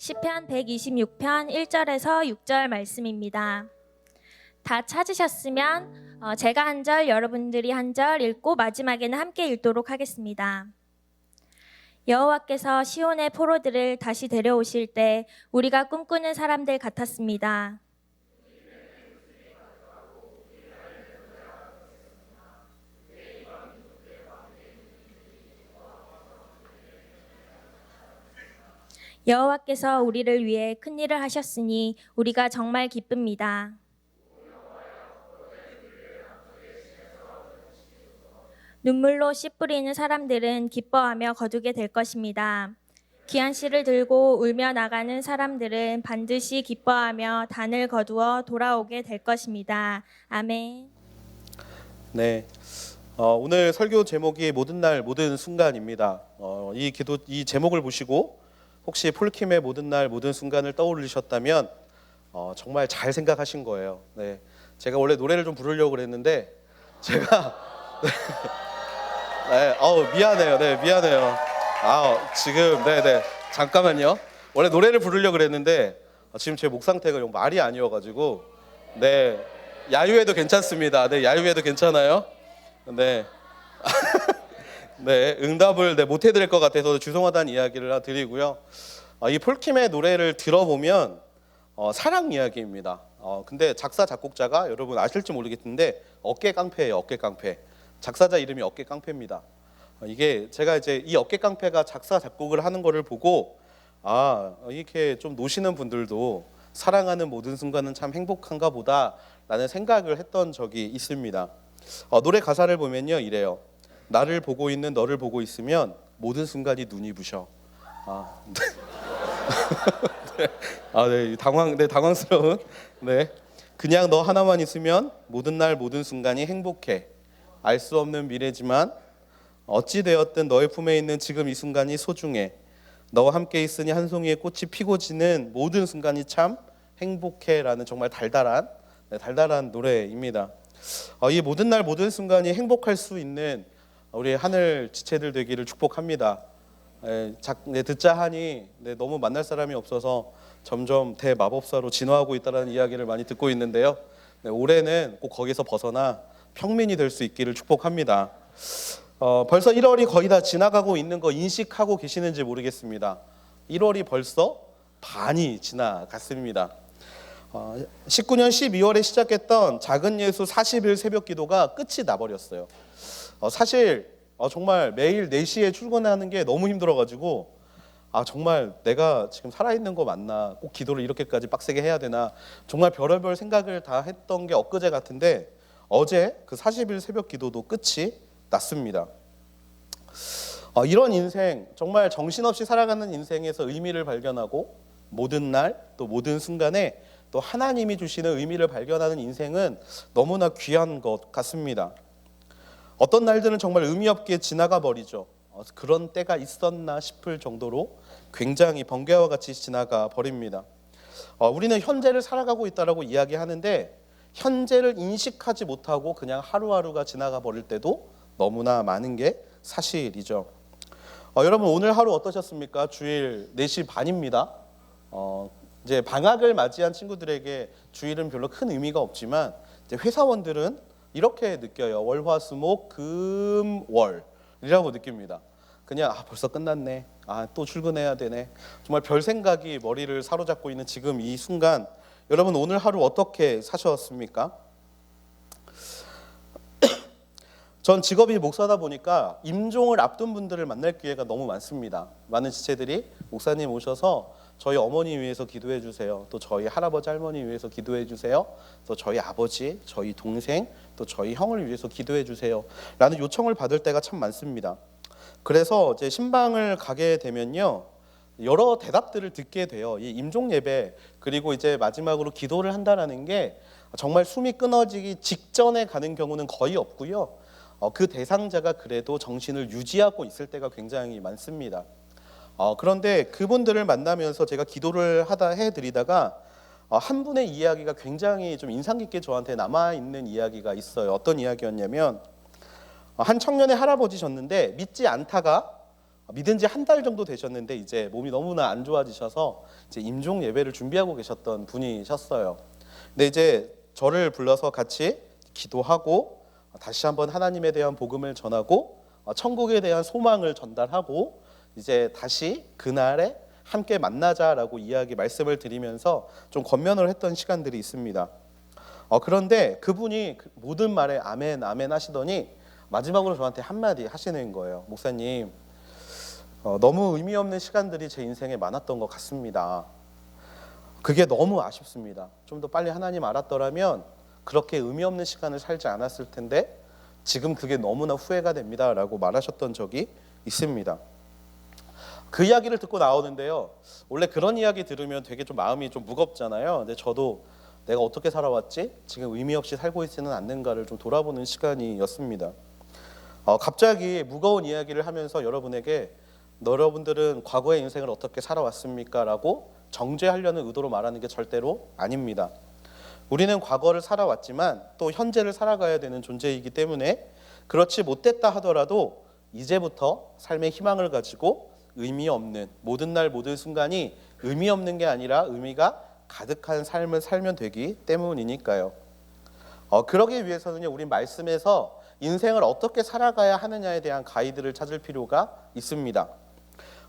시편 126편 1절에서 6절 말씀입니다. 다 찾으셨으면 제가 한 절, 여러분들이 한 절 읽고 마지막에는 함께 읽도록 하겠습니다. 여호와께서 시온의 포로들을 다시 데려오실 때 우리가 꿈꾸는 사람들 같았습니다. 여호와께서 우리를 위해 큰 일을 하셨으니 우리가 정말 기쁩니다. 눈물로 씨 뿌리는 사람들은 기뻐하며 거두게 될 것입니다. 귀한 씨를 들고 울며 나가는 사람들은 반드시 기뻐하며 단을 거두어 돌아오게 될 것입니다. 아멘. 네, 오늘 설교 제목이 모든 날 모든 순간입니다. 이 제목을 보시고 혹시 폴킴의 모든 날 모든 순간을 떠올리셨다면 정말 잘 생각하신 거예요. 네, 제가 원래 노래를 좀 부르려고 그랬는데 제가 미안해요. 네, 미안해요. 지금 네, 잠깐만요. 원래 노래를 부르려고 그랬는데 지금 제 목 상태가 좀 말이 아니어가지고 네, 야유해도 괜찮습니다. 네, 야유해도 괜찮아요. 네. 네, 응답을 못 해드릴 것 같아서 죄송하다는 이야기를 드리고요. 이 폴킴의 노래를 들어보면 사랑 이야기입니다. 근데 작사 작곡자가 여러분 아실지 모르겠는데 어깨 깡패예요. 어깨 깡패. 작사자 이름이 어깨 깡패입니다. 이게 제가 이제 이 어깨 깡패가 작사 작곡을 하는 거를 보고 이렇게 좀 노시는 분들도 사랑하는 모든 순간은 참 행복한가 보다라는 생각을 했던 적이 있습니다. 노래 가사를 보면요 이래요. 나를 보고 있는 너를 보고 있으면 모든 순간이 눈이 부셔. 네, 당황스러운. 네, 그냥 너 하나만 있으면 모든 날 모든 순간이 행복해. 알 수 없는 미래지만 어찌 되었든 너의 품에 있는 지금 이 순간이 소중해. 너와 함께 있으니 한 송이의 꽃이 피고 지는 모든 순간이 참 행복해라는 정말 달달한 노래입니다. 이 모든 날 모든 순간이 행복할 수 있는 우리 하늘 지체들 되기를 축복합니다. 듣자 하니 너무 만날 사람이 없어서 점점 대마법사로 진화하고 있다는 이야기를 많이 듣고 있는데요. 올해는 꼭 거기서 벗어나 평민이 될 수 있기를 축복합니다. 벌써 1월이 거의 다 지나가고 있는 거 인식하고 계시는지 모르겠습니다. 1월이 벌써 반이 지나갔습니다. 19년 12월에 시작했던 작은 예수 40일 새벽 기도가 끝이 나버렸어요. 사실 정말 매일 4시에 출근하는 게 너무 힘들어가지고 정말 내가 지금 살아있는 거 맞나, 꼭 기도를 이렇게까지 빡세게 해야 되나, 정말 별의별 생각을 다 했던 게 엊그제 같은데 어제 그 40일 새벽 기도도 끝이 났습니다. 이런 인생, 정말 정신없이 살아가는 인생에서 의미를 발견하고 모든 날 또 모든 순간에 또 하나님이 주시는 의미를 발견하는 인생은 너무나 귀한 것 같습니다. 어떤 날들은 정말 의미 없게 지나가 버리죠. 그런 때가 있었나 싶을 정도로 굉장히 번개와 같이 지나가 버립니다. 우리는 현재를 살아가고 있다라고 이야기하는데 현재를 인식하지 못하고 그냥 하루하루가 지나가 버릴 때도 너무나 많은 게 사실이죠. 여러분 오늘 하루 어떠셨습니까? 주일 4시 반입니다. 이제 방학을 맞이한 친구들에게 주일은 별로 큰 의미가 없지만 이제 회사원들은 이렇게 느껴요. 월화수목금월이라고 느낍니다. 그냥 벌써 끝났네. 또 출근해야 되네. 정말 별 생각이 머리를 사로잡고 있는 지금 이 순간, 여러분 오늘 하루 어떻게 사셨습니까? 전 직업이 목사다 보니까 임종을 앞둔 분들을 만날 기회가 너무 많습니다. 많은 지체들이 목사님 오셔서 저희 어머니 위해서 기도해 주세요. 또 저희 할아버지 할머니 위해서 기도해 주세요. 또 저희 아버지, 저희 동생, 또 저희 형을 위해서 기도해 주세요. 라는 요청을 받을 때가 참 많습니다. 그래서 이제 신방을 가게 되면요, 여러 대답들을 듣게 돼요. 이 임종 예배 그리고 이제 마지막으로 기도를 한다라는 게 정말 숨이 끊어지기 직전에 가는 경우는 거의 없고요. 그 대상자가 그래도 정신을 유지하고 있을 때가 굉장히 많습니다. 그런데 그분들을 만나면서 제가 기도를 해드리다가 한 분의 이야기가 굉장히 좀 인상 깊게 저한테 남아있는 이야기가 있어요. 어떤 이야기였냐면 한 청년의 할아버지셨는데 믿지 않다가 믿은 지 한 달 정도 되셨는데 이제 몸이 너무나 안 좋아지셔서 이제 임종 예배를 준비하고 계셨던 분이셨어요. 근데 이제 저를 불러서 같이 기도하고 다시 한번 하나님에 대한 복음을 전하고 천국에 대한 소망을 전달하고 이제 다시 그날에 함께 만나자라고 말씀을 드리면서 좀 권면을 했던 시간들이 있습니다. 그런데 그분이 모든 말에 아멘 아멘 하시더니 마지막으로 저한테 한마디 하시는 거예요. 목사님, 너무 의미 없는 시간들이 제 인생에 많았던 것 같습니다. 그게 너무 아쉽습니다. 좀 더 빨리 하나님 알았더라면 그렇게 의미 없는 시간을 살지 않았을 텐데 지금 그게 너무나 후회가 됩니다 라고 말하셨던 적이 있습니다. 그 이야기를 듣고 나오는데요, 원래 그런 이야기 들으면 되게 좀 마음이 좀 무겁잖아요. 근데 저도 내가 어떻게 살아왔지? 지금 의미 없이 살고 있지는 않는가를 좀 돌아보는 시간이었습니다. 갑자기 무거운 이야기를 하면서 여러분들은 과거의 인생을 어떻게 살아왔습니까? 라고 정죄하려는 의도로 말하는 게 절대로 아닙니다. 우리는 과거를 살아왔지만 또 현재를 살아가야 되는 존재이기 때문에 그렇지 못했다 하더라도 이제부터 삶의 희망을 가지고 의미 없는 모든 날 모든 순간이 의미 없는 게 아니라 의미가 가득한 삶을 살면 되기 때문이니까요. 그러기 위해서는요, 우리 말씀에서 인생을 어떻게 살아가야 하느냐에 대한 가이드를 찾을 필요가 있습니다.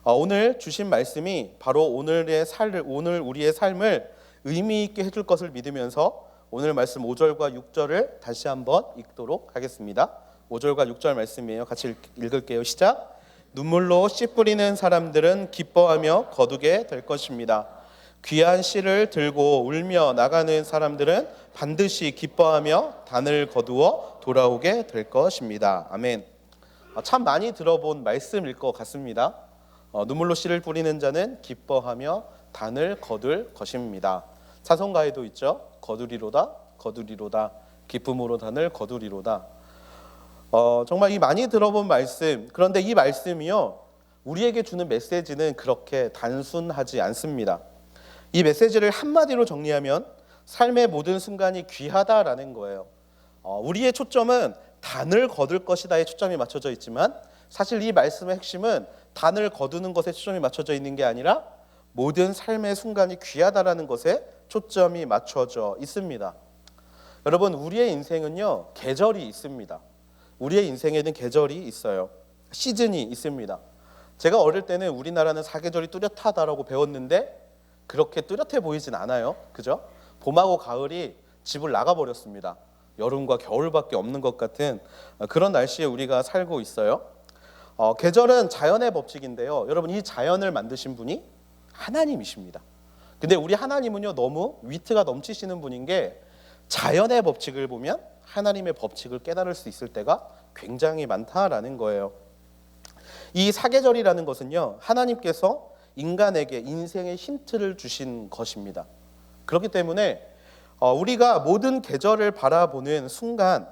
오늘 주신 말씀이 바로 오늘 우리의 삶을 의미 있게 해줄 것을 믿으면서 오늘 말씀 5절과 6절을 다시 한번 읽도록 하겠습니다. 5절과 6절 말씀이에요. 같이 읽을게요. 시작. 눈물로 씨 뿌리는 사람들은 기뻐하며 거두게 될 것입니다. 귀한 씨를 들고 울며 나가는 사람들은 반드시 기뻐하며 단을 거두어 돌아오게 될 것입니다. 아멘. 참 많이 들어본 말씀일 것 같습니다. 눈물로 씨를 뿌리는 자는 기뻐하며 단을 거둘 것입니다. 찬송가에도 있죠. 거두리로다 거두리로다 기쁨으로 단을 거두리로다. 정말 이 많이 들어본 말씀, 그런데 이 말씀이요, 우리에게 주는 메시지는 그렇게 단순하지 않습니다. 이 메시지를 한마디로 정리하면 삶의 모든 순간이 귀하다라는 거예요. 우리의 초점은 단을 거둘 것이다에 초점이 맞춰져 있지만 사실 이 말씀의 핵심은 단을 거두는 것에 초점이 맞춰져 있는 게 아니라 모든 삶의 순간이 귀하다라는 것에 초점이 맞춰져 있습니다. 여러분, 우리의 인생은요, 계절이 있습니다. 우리의 인생에는 계절이 있어요. 시즌이 있습니다. 제가 어릴 때는 우리나라는 사계절이 뚜렷하다라고 배웠는데 그렇게 뚜렷해 보이진 않아요. 그죠? 봄하고 가을이 집을 나가버렸습니다. 여름과 겨울밖에 없는 것 같은 그런 날씨에 우리가 살고 있어요. 계절은 자연의 법칙인데요. 여러분, 이 자연을 만드신 분이 하나님이십니다. 근데 우리 하나님은요, 너무 위트가 넘치시는 분인 게 자연의 법칙을 보면 하나님의 법칙을 깨달을 수 있을 때가 굉장히 많다라는 거예요. 이 사계절이라는 것은요, 하나님께서 인간에게 인생의 힌트를 주신 것입니다. 그렇기 때문에 우리가 모든 계절을 바라보는 순간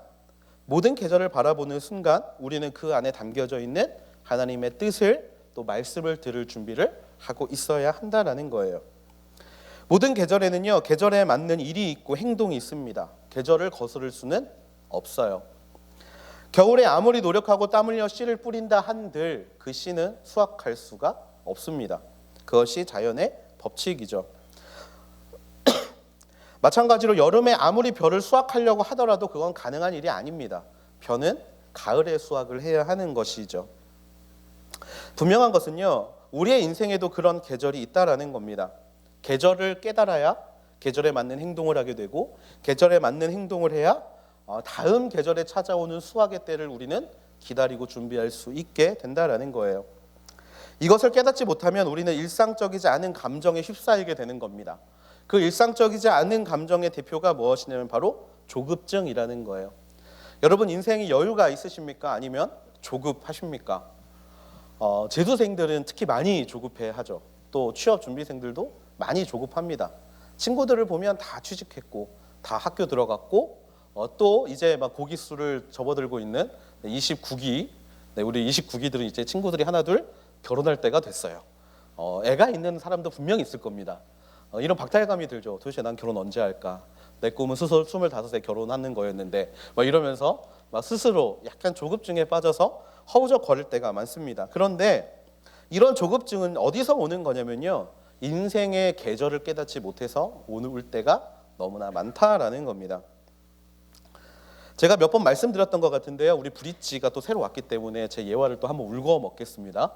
우리는 그 안에 담겨져 있는 하나님의 뜻을 또 말씀을 들을 준비를 하고 있어야 한다라는 거예요. 모든 계절에는요, 계절에 맞는 일이 있고 행동이 있습니다. 계절을 거스를 수는 없어요. 겨울에 아무리 노력하고 땀 흘려 씨를 뿌린다 한들 그 씨는 수확할 수가 없습니다. 그것이 자연의 법칙이죠. 마찬가지로 여름에 아무리 벼를 수확하려고 하더라도 그건 가능한 일이 아닙니다. 벼는 가을에 수확을 해야 하는 것이죠. 분명한 것은요, 우리의 인생에도 그런 계절이 있다라는 겁니다. 계절을 깨달아야 계절에 맞는 행동을 하게 되고 계절에 맞는 행동을 해야 다음 계절에 찾아오는 수확의 때를 우리는 기다리고 준비할 수 있게 된다라는 거예요. 이것을 깨닫지 못하면 우리는 일상적이지 않은 감정에 휩싸이게 되는 겁니다. 그 일상적이지 않은 감정의 대표가 무엇이냐면 바로 조급증이라는 거예요. 여러분, 인생에 여유가 있으십니까? 아니면 조급하십니까? 재수생들은 특히 많이 조급해하죠. 또 취업 준비생들도 많이 조급합니다. 친구들을 보면 다 취직했고 다 학교 들어갔고 또 이제 막 고기수를 접어들고 있는 29기, 우리 29기들은 이제 친구들이 하나둘 결혼할 때가 됐어요. 애가 있는 사람도 분명히 있을 겁니다. 이런 박탈감이 들죠. 도대체 난 결혼 언제 할까? 내 꿈은 스스로 25세 결혼하는 거였는데 막 이러면서 막 스스로 약간 조급증에 빠져서 허우적거릴 때가 많습니다. 그런데 이런 조급증은 어디서 오는 거냐면요. 인생의 계절을 깨닫지 못해서 올 때가 너무나 많다라는 겁니다. 제가 몇 번 말씀드렸던 것 같은데요. 우리 브릿지가 또 새로 왔기 때문에 제 예화를 또 한번 울고 먹겠습니다.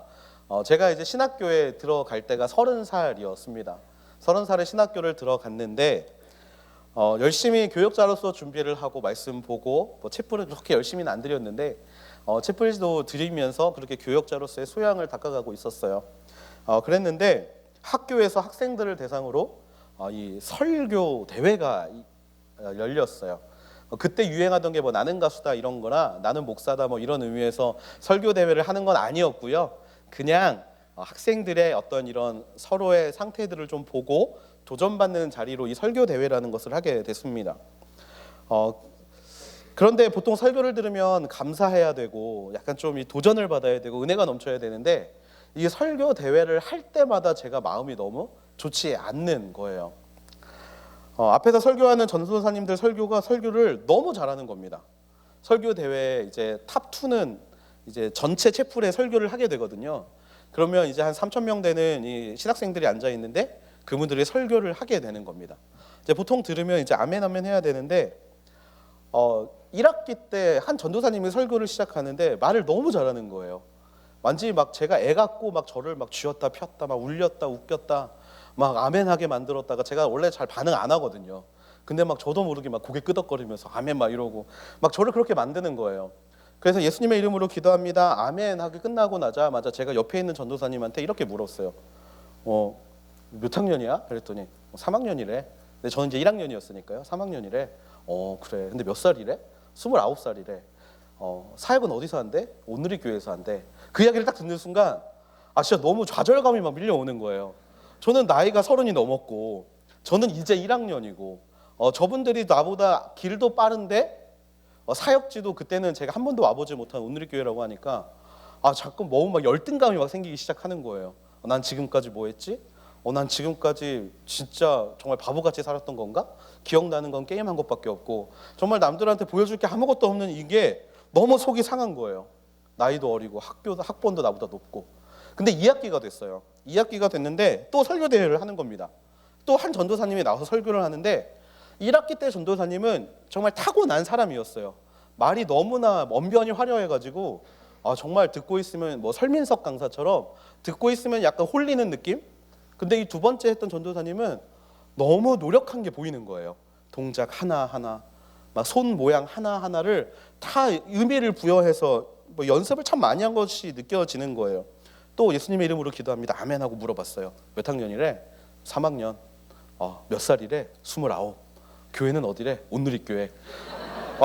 제가 이제 신학교에 들어갈 때가 30살이었습니다. 30살에 신학교를 들어갔는데 열심히 교역자로서 준비를 하고 말씀 보고 뭐 챗플은 그렇게 열심히는 안 드렸는데 챗플도 드리면서 그렇게 교역자로서의 소양을 닦아가고 있었어요. 그랬는데 학교에서 학생들을 대상으로 이 설교 대회가 열렸어요. 그때 유행하던 게 뭐 나는 가수다 이런 거나 나는 목사다 뭐 이런 의미에서 설교 대회를 하는 건 아니었고요. 그냥 학생들의 어떤 이런 서로의 상태들을 좀 보고 도전받는 자리로 이 설교 대회라는 것을 하게 됐습니다. 그런데 보통 설교를 들으면 감사해야 되고 약간 좀 이 도전을 받아야 되고 은혜가 넘쳐야 되는데 이 설교 대회를 할 때마다 제가 마음이 너무 좋지 않는 거예요. 앞에서 설교하는 전도사님들 설교를 너무 잘하는 겁니다. 설교 대회 이제 탑 2는 이제 전체 채플에 설교를 하게 되거든요. 그러면 이제 한 3,000명 되는 이 신학생들이 앉아 있는데 그분들이 설교를 하게 되는 겁니다. 이제 보통 들으면 이제 아멘 아멘 해야 되는데 1학기 때 한 전도사님이 설교를 시작하는데 말을 너무 잘하는 거예요. 완전히 막 제가 애 같고 막 저를 막 쥐었다 폈다 막 울렸다 웃겼다 막 아멘하게 만들었다가 제가 원래 잘 반응 안 하거든요. 근데 막 저도 모르게 막 고개 끄덕거리면서 아멘 막 이러고 막 저를 그렇게 만드는 거예요. 그래서 예수님의 이름으로 기도합니다. 아멘 하게 끝나고 나자마자 제가 옆에 있는 전도사님한테 이렇게 물었어요. 몇 학년이야? 그랬더니 3학년이래. 근데 저는 이제 1학년이었으니까요. 3학년이래. 그래. 근데 몇 살이래? 29살이래. 사역은 어디서 한대? 오늘의 교회에서 한대. 그 이야기를 딱 듣는 순간 진짜 너무 좌절감이 막 밀려오는 거예요. 저는 나이가 30이 넘었고 저는 이제 1학년이고 저분들이 나보다 길도 빠른데 사역지도 그때는 제가 한 번도 와보지 못한 오늘의 교회라고 하니까 자꾸 너무 막 열등감이 막 생기기 시작하는 거예요. 난 지금까지 뭐 했지? 난 지금까지 진짜 정말 바보같이 살았던 건가? 기억나는 건 게임한 것밖에 없고 정말 남들한테 보여줄 게 아무것도 없는 이게 너무 속이 상한 거예요. 나이도 어리고 학번도 나보다 높고. 근데 2학기가 됐어요. 2학기가 됐는데 또 설교 대회를 하는 겁니다. 또 한 전도사님이 나와서 설교를 하는데 1학기 때 전도사님은 정말 타고난 사람이었어요. 말이 너무나 언변이 화려해가지고 정말 듣고 있으면 뭐 설민석 강사처럼 듣고 있으면 약간 홀리는 느낌? 근데 이 두 번째 했던 전도사님은 너무 노력한 게 보이는 거예요. 동작 하나하나 막 손 모양 하나하나를 다 의미를 부여해서 뭐 연습을 참 많이 한 것이 느껴지는 거예요. 또 예수님의 이름으로 기도합니다. 아멘 하고 물어봤어요. 몇 학년이래? 3학년. 몇 살이래? 29. 교회는 어디래? 온누리 교회.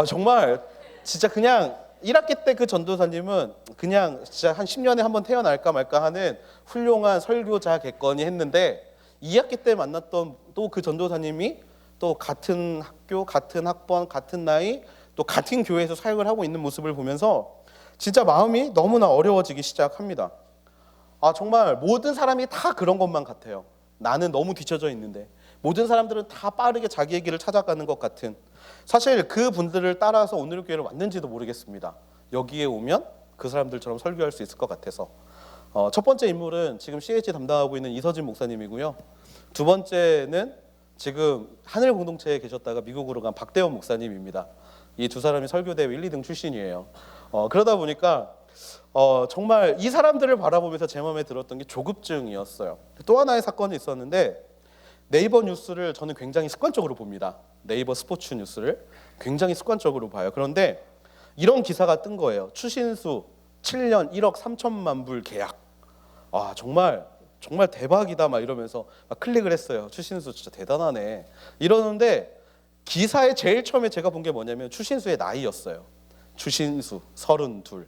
정말 진짜 그냥 1학기 때 그 전도사님은 그냥 진짜 한 10년에 한 번 태어날까 말까 하는 훌륭한 설교자겠거니 했는데 2학기 때 만났던 또 그 전도사님이 또 같은 학교, 같은 학번, 같은 나이, 또 같은 교회에서 사역을 하고 있는 모습을 보면서 진짜 마음이 너무나 어려워지기 시작합니다. 정말 모든 사람이 다 그런 것만 같아요. 나는 너무 뒤쳐져 있는데 모든 사람들은 다 빠르게 자기의 길을 찾아가는 것 같은. 사실 그 분들을 따라서 오늘 교회를 왔는지도 모르겠습니다. 여기에 오면 그 사람들처럼 설교할 수 있을 것 같아서. 첫 번째 인물은 지금 CH 담당하고 있는 이서진 목사님이고요. 두 번째는 지금 하늘 공동체에 계셨다가 미국으로 간 박대원 목사님입니다. 이 두 사람이 설교대회 1, 2등 출신이에요. 그러다 보니까 정말 이 사람들을 바라보면서 제 마음에 들었던 게 조급증이었어요. 또 하나의 사건이 있었는데 네이버 뉴스를 저는 굉장히 습관적으로 봅니다. 네이버 스포츠 뉴스를 굉장히 습관적으로 봐요. 그런데 이런 기사가 뜬 거예요. 추신수 7년 1억 3천만 불 계약. 정말 대박이다 막 이러면서 막 클릭을 했어요. 추신수 진짜 대단하네. 이러는데 기사에 제일 처음에 제가 본 게 뭐냐면 추신수의 나이였어요. 추신수 32.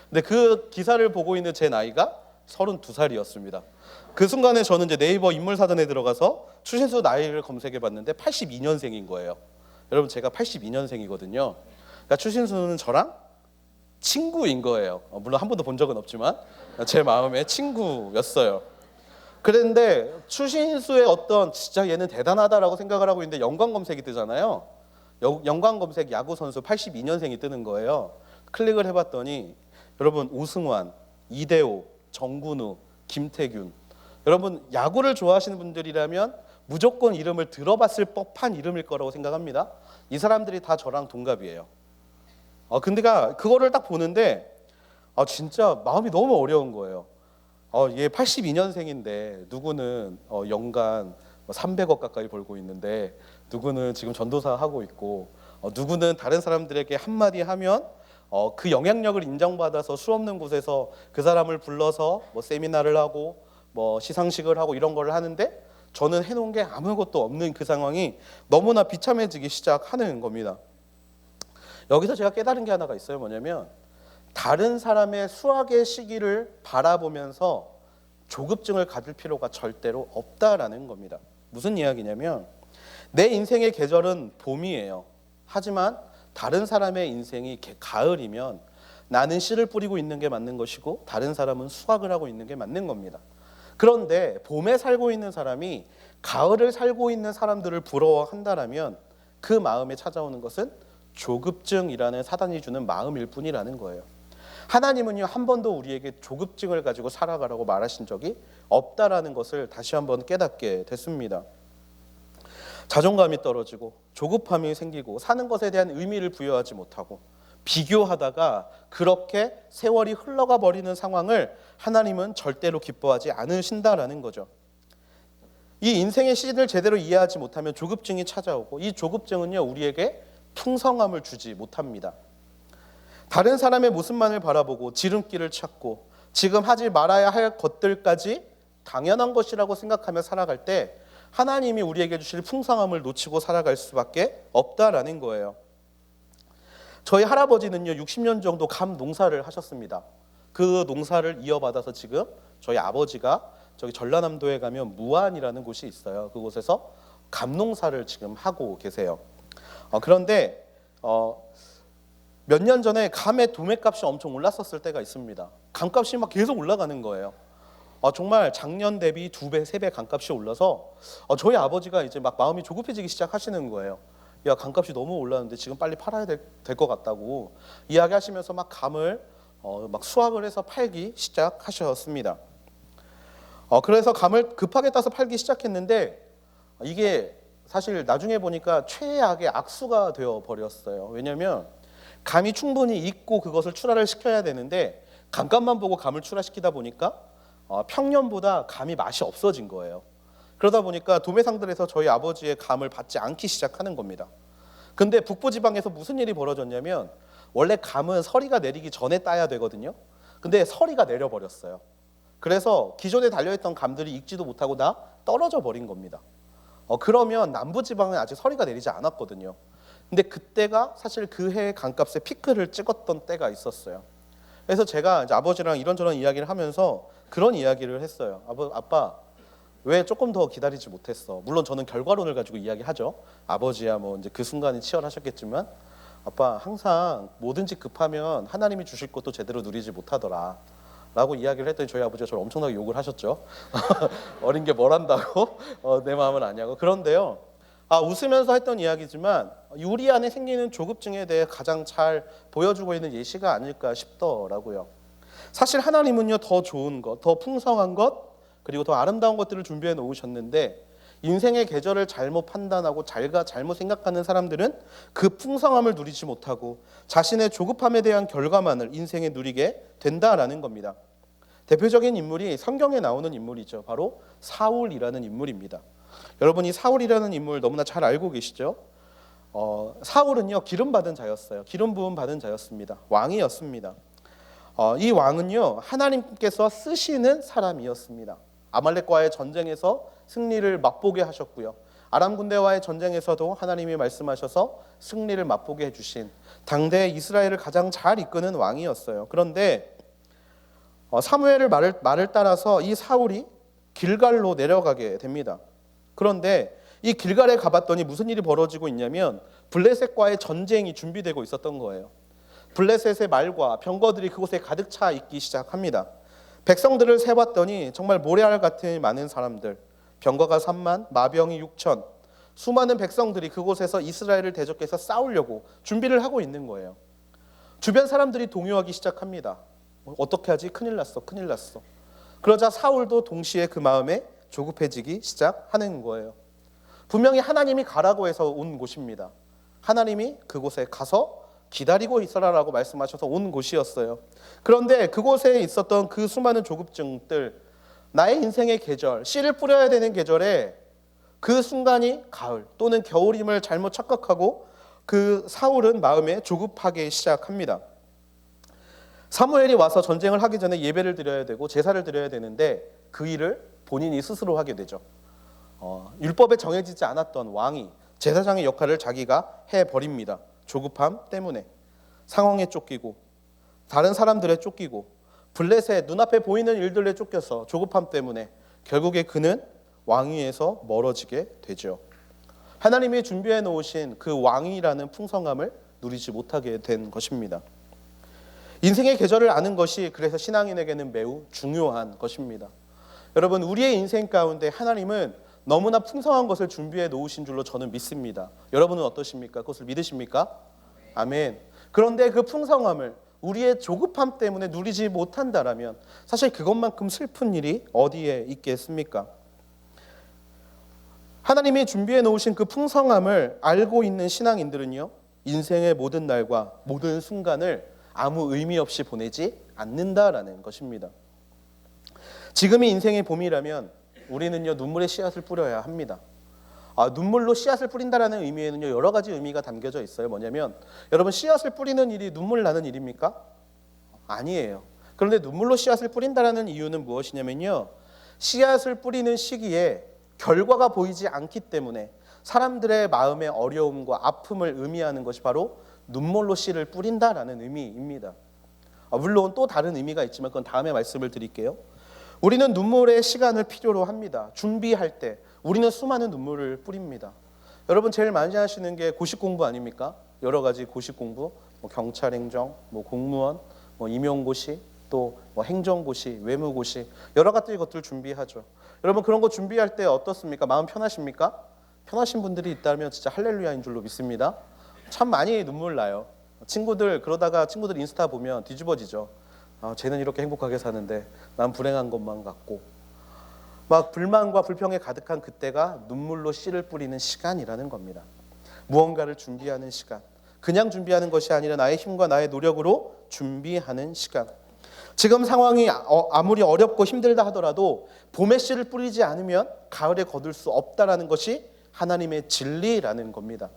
근데 그 기사를 보고 있는 제 나이가 32살이었습니다. 그 순간에 저는 이제 네이버 인물 사전에 들어가서 추신수 나이를 검색해 봤는데 82년생인 거예요. 여러분 제가 82년생이거든요. 그러니까 추신수는 저랑 친구인 거예요. 물론 한 번도 본 적은 없지만 제 마음에 친구였어요. 그런데 추신수의 어떤 진짜 얘는 대단하다라고 생각을 하고 있는데 연관 검색이 뜨잖아요. 연관 검색 야구 선수 82년생이 뜨는 거예요. 클릭을 해봤더니 여러분 오승환, 이대호, 정근우, 김태균. 여러분 야구를 좋아하시는 분들이라면 무조건 이름을 들어봤을 법한 이름일 거라고 생각합니다. 이 사람들이 다 저랑 동갑이에요. 근데가 그거를 딱 보는데 진짜 마음이 너무 어려운 거예요. 얘 82년생인데 누구는 연간 300억 가까이 벌고 있는데 누구는 지금 전도사 하고 있고 누구는 다른 사람들에게 한마디 하면 그 영향력을 인정받아서 수없는 곳에서 그 사람을 불러서 뭐 세미나를 하고 뭐 시상식을 하고 이런 걸 하는데 저는 해놓은 게 아무것도 없는 그 상황이 너무나 비참해지기 시작하는 겁니다. 여기서 제가 깨달은 게 하나가 있어요. 뭐냐면 다른 사람의 수학의 시기를 바라보면서 조급증을 가질 필요가 절대로 없다라는 겁니다. 무슨 이야기냐면 내 인생의 계절은 봄이에요. 하지만 다른 사람의 인생이 가을이면 나는 씨를 뿌리고 있는 게 맞는 것이고 다른 사람은 수확을 하고 있는 게 맞는 겁니다. 그런데 봄에 살고 있는 사람이 가을을 살고 있는 사람들을 부러워한다라면 그 마음에 찾아오는 것은 조급증이라는 사단이 주는 마음일 뿐이라는 거예요. 하나님은요 한 번도 우리에게 조급증을 가지고 살아가라고 말하신 적이 없다라는 것을 다시 한번 깨닫게 됐습니다. 자존감이 떨어지고 조급함이 생기고 사는 것에 대한 의미를 부여하지 못하고 비교하다가 그렇게 세월이 흘러가 버리는 상황을 하나님은 절대로 기뻐하지 않으신다라는 거죠. 이 인생의 시즌을 제대로 이해하지 못하면 조급증이 찾아오고 이 조급증은요 우리에게 풍성함을 주지 못합니다. 다른 사람의 모습만을 바라보고 지름길을 찾고 지금 하지 말아야 할 것들까지 당연한 것이라고 생각하며 살아갈 때 하나님이 우리에게 주실 풍성함을 놓치고 살아갈 수밖에 없다라는 거예요. 저희 할아버지는요 60년 정도 감 농사를 하셨습니다. 그 농사를 이어받아서 지금 저희 아버지가 저기 전라남도에 가면 무안이라는 곳이 있어요. 그곳에서 감 농사를 지금 하고 계세요. 그런데 몇 년 전에 감의 도매값이 엄청 올랐었을 때가 있습니다. 감값이 막 계속 올라가는 거예요. 정말 작년 대비 2배, 3배 감값이 올라서 저희 아버지가 이제 막 마음이 조급해지기 시작하시는 거예요. 야, 감값이 너무 올랐는데 지금 빨리 팔아야 될 것 같다고 이야기하시면서 막 감을 막 수확을 해서 팔기 시작하셨습니다. 그래서 감을 급하게 따서 팔기 시작했는데 이게 사실 나중에 보니까 최악의 악수가 되어 버렸어요. 왜냐하면 감이 충분히 익고 그것을 출하를 시켜야 되는데 감값만 보고 감을 출하시키다 보니까 평년보다 감이 맛이 없어진 거예요. 그러다 보니까 도매상들에서 저희 아버지의 감을 받지 않기 시작하는 겁니다. 근데 북부지방에서 무슨 일이 벌어졌냐면 원래 감은 서리가 내리기 전에 따야 되거든요. 근데 서리가 내려버렸어요. 그래서 기존에 달려있던 감들이 익지도 못하고 다 떨어져 버린 겁니다. 그러면 남부지방은 아직 서리가 내리지 않았거든요. 근데 그때가 사실 그 해의 감값의 피크를 찍었던 때가 있었어요. 그래서 제가 이제 아버지랑 이런저런 이야기를 하면서 그런 이야기를 했어요. 아빠 왜 조금 더 기다리지 못했어? 물론 저는 결과론을 가지고 이야기하죠. 아버지야 뭐 이제 그 순간이 치열하셨겠지만 아빠 항상 뭐든지 급하면 하나님이 주실 것도 제대로 누리지 못하더라. 라고 이야기를 했더니 저희 아버지가 저를 엄청나게 욕을 하셨죠. 어린 게 뭘 한다고? 내 마음을 아냐고. 그런데요. 웃으면서 했던 이야기지만 우리 안에 생기는 조급증에 대해 가장 잘 보여주고 있는 예시가 아닐까 싶더라고요. 사실 하나님은요 더 좋은 것, 더 풍성한 것, 그리고 더 아름다운 것들을 준비해 놓으셨는데 인생의 계절을 잘못 판단하고 잘못 생각하는 사람들은 그 풍성함을 누리지 못하고 자신의 조급함에 대한 결과만을 인생에 누리게 된다라는 겁니다. 대표적인 인물이 성경에 나오는 인물이죠. 바로 사울이라는 인물입니다. 여러분 이 사울이라는 인물 너무나 잘 알고 계시죠? 사울은요 기름 받은 자였어요. 기름 부음 받은 자였습니다. 왕이었습니다. 이 왕은요 하나님께서 쓰시는 사람이었습니다. 아말렉과의 전쟁에서 승리를 맛보게 하셨고요. 아람 군대와의 전쟁에서도 하나님이 말씀하셔서 승리를 맛보게 해주신 당대 이스라엘을 가장 잘 이끄는 왕이었어요. 그런데 사무엘의 말을 따라서 이 사울이 길갈로 내려가게 됩니다. 그런데 이 길갈에 가봤더니 무슨 일이 벌어지고 있냐면 블레셋과의 전쟁이 준비되고 있었던 거예요. 블레셋의 말과 병거들이 그곳에 가득 차 있기 시작합니다. 백성들을 세봤더니 정말 모래알 같은 많은 사람들, 병거가 3만, 마병이 6천, 수많은 백성들이 그곳에서 이스라엘을 대적해서 싸우려고 준비를 하고 있는 거예요. 주변 사람들이 동요하기 시작합니다. 어떻게 하지? 큰일 났어. 그러자 사울도 동시에 그 마음에 조급해지기 시작하는 거예요. 분명히 하나님이 가라고 해서 온 곳입니다. 하나님이 그곳에 가서 기다리고 있어라라고 말씀하셔서 온 곳이었어요. 그런데 그곳에 있었던 그 수많은 조급증들, 나의 인생의 계절, 씨를 뿌려야 되는 계절에 그 순간이 가을 또는 겨울임을 잘못 착각하고 그 사울은 마음에 조급하게 시작합니다. 사무엘이 와서 전쟁을 하기 전에 예배를 드려야 되고 제사를 드려야 되는데 그 일을 본인이 스스로 하게 되죠. 율법에 정해지지 않았던 왕이 제사장의 역할을 자기가 해버립니다. 조급함 때문에 상황에 쫓기고 다른 사람들에 쫓기고 블레셋 눈앞에 보이는 일들에 쫓겨서 조급함 때문에 결국에 그는 왕위에서 멀어지게 되죠. 하나님이 준비해 놓으신 그 왕위라는 풍성함을 누리지 못하게 된 것입니다. 인생의 계절을 아는 것이 그래서 신앙인에게는 매우 중요한 것입니다. 여러분, 우리의 인생 가운데 하나님은 너무나 풍성한 것을 준비해 놓으신 줄로 저는 믿습니다. 여러분은 어떠십니까? 그것을 믿으십니까? 아멘. 그런데 그 풍성함을 우리의 조급함 때문에 누리지 못한다라면 사실 그것만큼 슬픈 일이 어디에 있겠습니까? 하나님이 준비해 놓으신 그 풍성함을 알고 있는 신앙인들은요, 인생의 모든 날과 모든 순간을 아무 의미 없이 보내지 않는다라는 것입니다. 지금이 인생의 봄이라면 우리는요, 눈물의 씨앗을 뿌려야 합니다. 눈물로 씨앗을 뿌린다라는 의미에는요, 여러 가지 의미가 담겨져 있어요. 뭐냐면 여러분, 씨앗을 뿌리는 일이 눈물 나는 일입니까? 아니에요. 그런데 눈물로 씨앗을 뿌린다라는 이유는 무엇이냐면요, 씨앗을 뿌리는 시기에 결과가 보이지 않기 때문에 사람들의 마음의 어려움과 아픔을 의미하는 것이 바로 눈물로 씨를 뿌린다라는 의미입니다. 물론 또 다른 의미가 있지만 그건 다음에 말씀을 드릴게요. 우리는 눈물의 시간을 필요로 합니다. 준비할 때 우리는 수많은 눈물을 뿌립니다. 여러분, 제일 많이 하시는 게 고시 공부 아닙니까? 여러 가지 고시 공부, 경찰 행정, 공무원, 임용고시, 또 행정고시, 외무고시, 여러 가지 것들 준비하죠. 여러분, 그런 거 준비할 때 어떻습니까? 마음 편하십니까? 편하신 분들이 있다면 진짜 할렐루야인 줄로 믿습니다. 참 많이 눈물 나요. 그러다가 친구들 인스타 보면 뒤집어지죠. 쟤는 이렇게 행복하게 사는데 난 불행한 것만 같고, 막 불만과 불평에 가득한 그때가 눈물로 씨를 뿌리는 시간이라는 겁니다. 무언가를 준비하는 시간, 그냥 준비하는 것이 아니라 나의 힘과 나의 노력으로 준비하는 시간. 지금 상황이 아무리 어렵고 힘들다 하더라도 봄에 씨를 뿌리지 않으면 가을에 거둘 수 없다라는 것이 하나님의 진리라는 겁니다.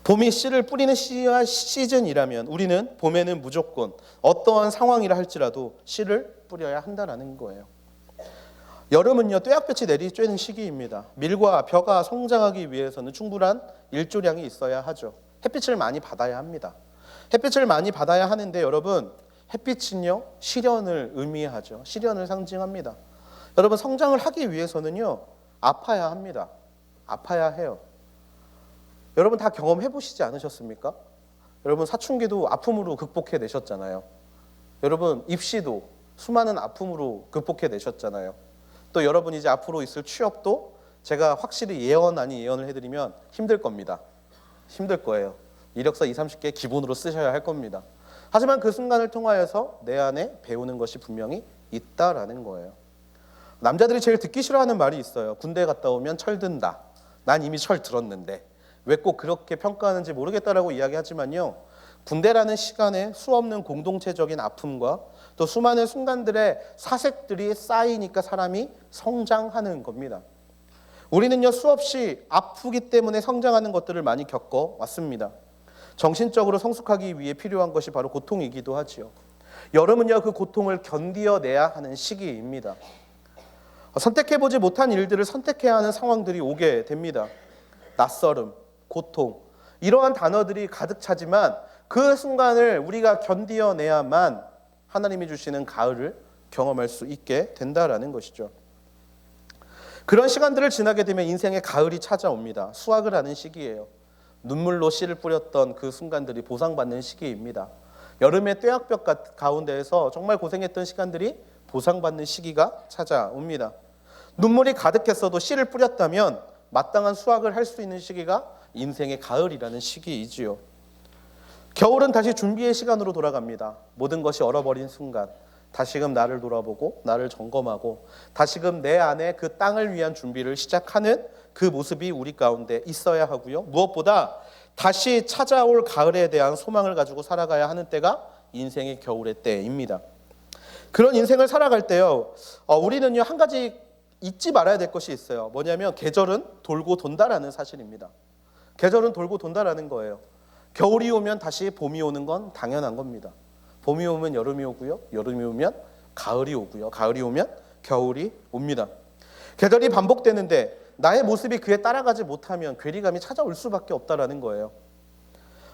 봄이 씨를 뿌리는 시즌이라면 우리는 봄에는 무조건 어떠한 상황이라 할지라도 씨를 뿌려야 한다는 거예요. 여름은요, 떼약볕이 내리쬐는 시기입니다. 밀과 벼가 성장하기 위해서는 충분한 일조량이 있어야 하죠. 햇빛을 많이 받아야 합니다. 햇빛을 많이 받아야 하는데 여러분, 햇빛은요, 시련을 의미하죠. 시련을 상징합니다. 여러분, 성장을 하기 위해서는요, 아파야 합니다. 아파야 해요. 여러분 다 경험해 보시지 않으셨습니까? 여러분, 사춘기도 아픔으로 극복해내셨잖아요. 여러분, 입시도 수많은 아픔으로 극복해내셨잖아요. 또 여러분 이제 앞으로 있을 취업도 제가 확실히 예언 아닌 예언을 해드리면 힘들 겁니다. 힘들 거예요. 이력서 20-30개 기본으로 쓰셔야 할 겁니다. 하지만 그 순간을 통하여서 내 안에 배우는 것이 분명히 있다라는 거예요. 남자들이 제일 듣기 싫어하는 말이 있어요. 군대 갔다 오면 철든다. 난 이미 철 들었는데 왜 꼭 그렇게 평가하는지 모르겠다라고 이야기하지만요, 군대라는 시간에 수없는 공동체적인 아픔과 또 수많은 순간들의 사색들이 쌓이니까 사람이 성장하는 겁니다. 우리는요, 수없이 아프기 때문에 성장하는 것들을 많이 겪어왔습니다. 정신적으로 성숙하기 위해 필요한 것이 바로 고통이기도 하지요. 여름은요, 그 고통을 견디어내야 하는 시기입니다. 선택해보지 못한 일들을 선택해야 하는 상황들이 오게 됩니다. 낯설음, 고통, 이러한 단어들이 가득 차지만 그 순간을 우리가 견디어내야만 하나님이 주시는 가을을 경험할 수 있게 된다라는 것이죠. 그런 시간들을 지나게 되면 인생의 가을이 찾아옵니다. 수확을 하는 시기예요. 눈물로 씨를 뿌렸던 그 순간들이 보상받는 시기입니다. 여름의 떼약볕 가운데에서 정말 고생했던 시간들이 보상받는 시기가 찾아옵니다. 눈물이 가득했어도 씨를 뿌렸다면 마땅한 수확을 할 수 있는 시기가 인생의 가을이라는 시기이지요. 겨울은 다시 준비의 시간으로 돌아갑니다. 모든 것이 얼어버린 순간, 다시금 나를 돌아보고 나를 점검하고 다시금 내 안에 그 땅을 위한 준비를 시작하는 그 모습이 우리 가운데 있어야 하고요. 무엇보다 다시 찾아올 가을에 대한 소망을 가지고 살아가야 하는 때가 인생의 겨울의 때입니다. 그런 인생을 살아갈 때요, 우리는요 한 가지 잊지 말아야 될 것이 있어요. 뭐냐면 계절은 돌고 돈다라는 사실입니다. 계절은 돌고 돈다라는 거예요. 겨울이 오면 다시 봄이 오는 건 당연한 겁니다. 봄이 오면 여름이 오고요. 여름이 오면 가을이 오고요. 가을이 오면 겨울이 옵니다. 계절이 반복되는데 나의 모습이 그에 따라가지 못하면 괴리감이 찾아올 수밖에 없다라는 거예요.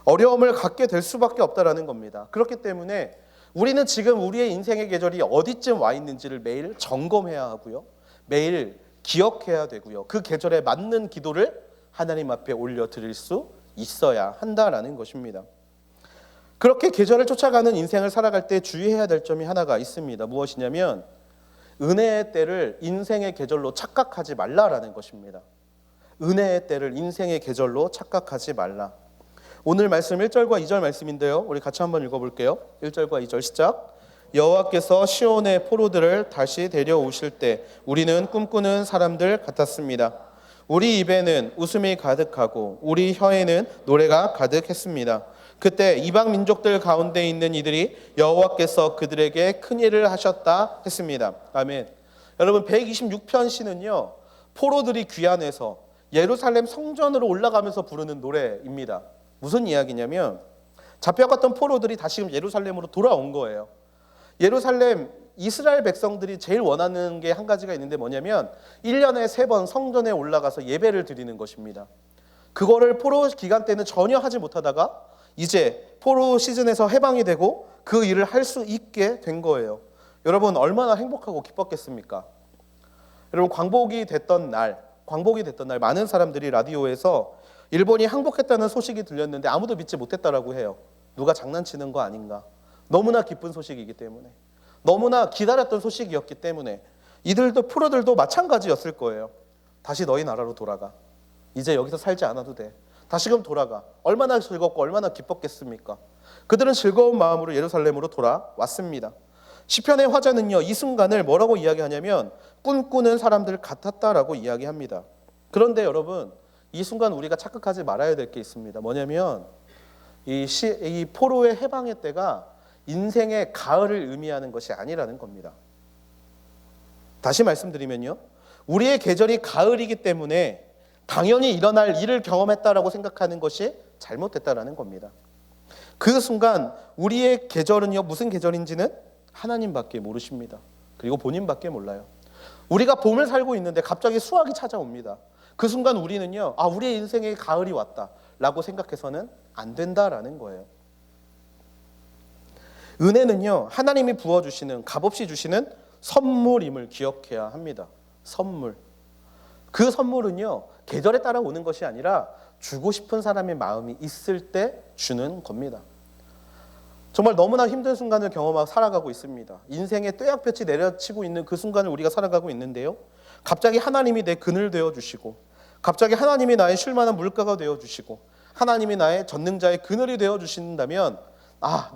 어려움을 갖게 될 수밖에 없다라는 겁니다. 그렇기 때문에 우리는 지금 우리의 인생의 계절이 어디쯤 와 있는지를 매일 점검해야 하고요. 매일 기억해야 되고요. 그 계절에 맞는 기도를 하나님 앞에 올려드릴 수 있어야 한다라는 것입니다. 그렇게 계절을 쫓아가는 인생을 살아갈 때 주의해야 될 점이 하나가 있습니다. 무엇이냐면 은혜의 때를 인생의 계절로 착각하지 말라라는 것입니다. 은혜의 때를 인생의 계절로 착각하지 말라. 오늘 말씀 1절과 2절 말씀인데요. 우리 같이 한번 읽어볼게요. 1절과 2절 시작. 여호와께서 시온의 포로들을 다시 데려오실 때 우리는 꿈꾸는 사람들 같았습니다. 우리 입에는 웃음이 가득하고 우리 혀에는 노래가 가득했습니다. 그때 이방 민족들 가운데 있는 이들이 여호와께서 그들에게 큰 일을 하셨다 했습니다. 아멘. 여러분 126편 시는요 포로들이 귀환해서 예루살렘 성전으로 올라가면서 부르는 노래입니다. 무슨 이야기냐면 잡혀갔던 포로들이 다시금 예루살렘으로 돌아온 거예요. 예루살렘 이스라엘 백성들이 제일 원하는 게 한 가지가 있는데 뭐냐면 1년에 3번 성전에 올라가서 예배를 드리는 것입니다. 그거를 포로 기간 때는 전혀 하지 못하다가 이제 포로 시즌에서 해방이 되고 그 일을 할 수 있게 된 거예요. 여러분 얼마나 행복하고 기뻤겠습니까? 여러분 광복이 됐던 날 많은 사람들이 라디오에서 일본이 항복했다는 소식이 들렸는데 아무도 믿지 못했다라고 해요. 누가 장난치는 거 아닌가? 너무나 기쁜 소식이기 때문에, 너무나 기다렸던 소식이었기 때문에 이들도 포로들도 마찬가지였을 거예요. 다시 너희 나라로 돌아가. 이제 여기서 살지 않아도 돼. 다시금 돌아가. 얼마나 즐겁고 얼마나 기뻤겠습니까? 그들은 즐거운 마음으로 예루살렘으로 돌아왔습니다. 시편의 화자는요 이 순간을 뭐라고 이야기하냐면 꿈꾸는 사람들 같았다라고 이야기합니다. 그런데 여러분 이 순간 우리가 착각하지 말아야 될 게 있습니다. 뭐냐면 이 포로의 해방의 때가 인생의 가을을 의미하는 것이 아니라는 겁니다. 다시 말씀드리면요 우리의 계절이 가을이기 때문에 당연히 일어날 일을 경험했다라고 생각하는 것이 잘못됐다라는 겁니다. 그 순간 우리의 계절은요 무슨 계절인지는 하나님밖에 모르십니다. 그리고 본인밖에 몰라요. 우리가 봄을 살고 있는데 갑자기 수확이 찾아옵니다. 그 순간 우리는요 우리의 인생에 가을이 왔다라고 생각해서는 안 된다라는 거예요. 은혜는요 하나님이 부어주시는 값없이 주시는 선물임을 기억해야 합니다. 선물. 그 선물은요 계절에 따라 오는 것이 아니라 주고 싶은 사람의 마음이 있을 때 주는 겁니다. 정말 너무나 힘든 순간을 경험하고 살아가고 있습니다. 인생의 뙤약볕이 내려치고 있는 그 순간을 우리가 살아가고 있는데요 갑자기 하나님이 내 그늘 되어주시고 갑자기 하나님이 나의 쉴만한 물가가 되어주시고 하나님이 나의 전능자의 그늘이 되어주신다면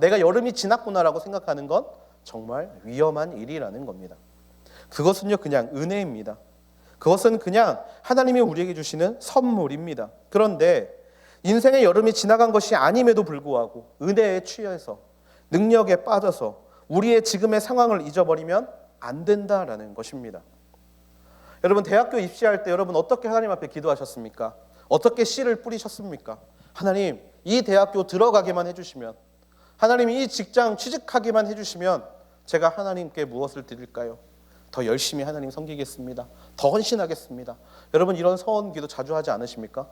내가 여름이 지났구나라고 생각하는 건 정말 위험한 일이라는 겁니다. 그것은요 그냥 은혜입니다. 그것은 그냥 하나님이 우리에게 주시는 선물입니다. 그런데 인생의 여름이 지나간 것이 아님에도 불구하고 은혜에 취해서 능력에 빠져서 우리의 지금의 상황을 잊어버리면 안 된다라는 것입니다. 여러분 대학교 입시할 때 여러분 어떻게 하나님 앞에 기도하셨습니까? 어떻게 씨를 뿌리셨습니까? 하나님 이 대학교 들어가게만 해주시면, 하나님 이 직장 취직하게만 해주시면 제가 하나님께 무엇을 드릴까요? 더 열심히 하나님 섬기겠습니다. 더 헌신하겠습니다. 여러분 이런 서원 기도 자주 하지 않으십니까?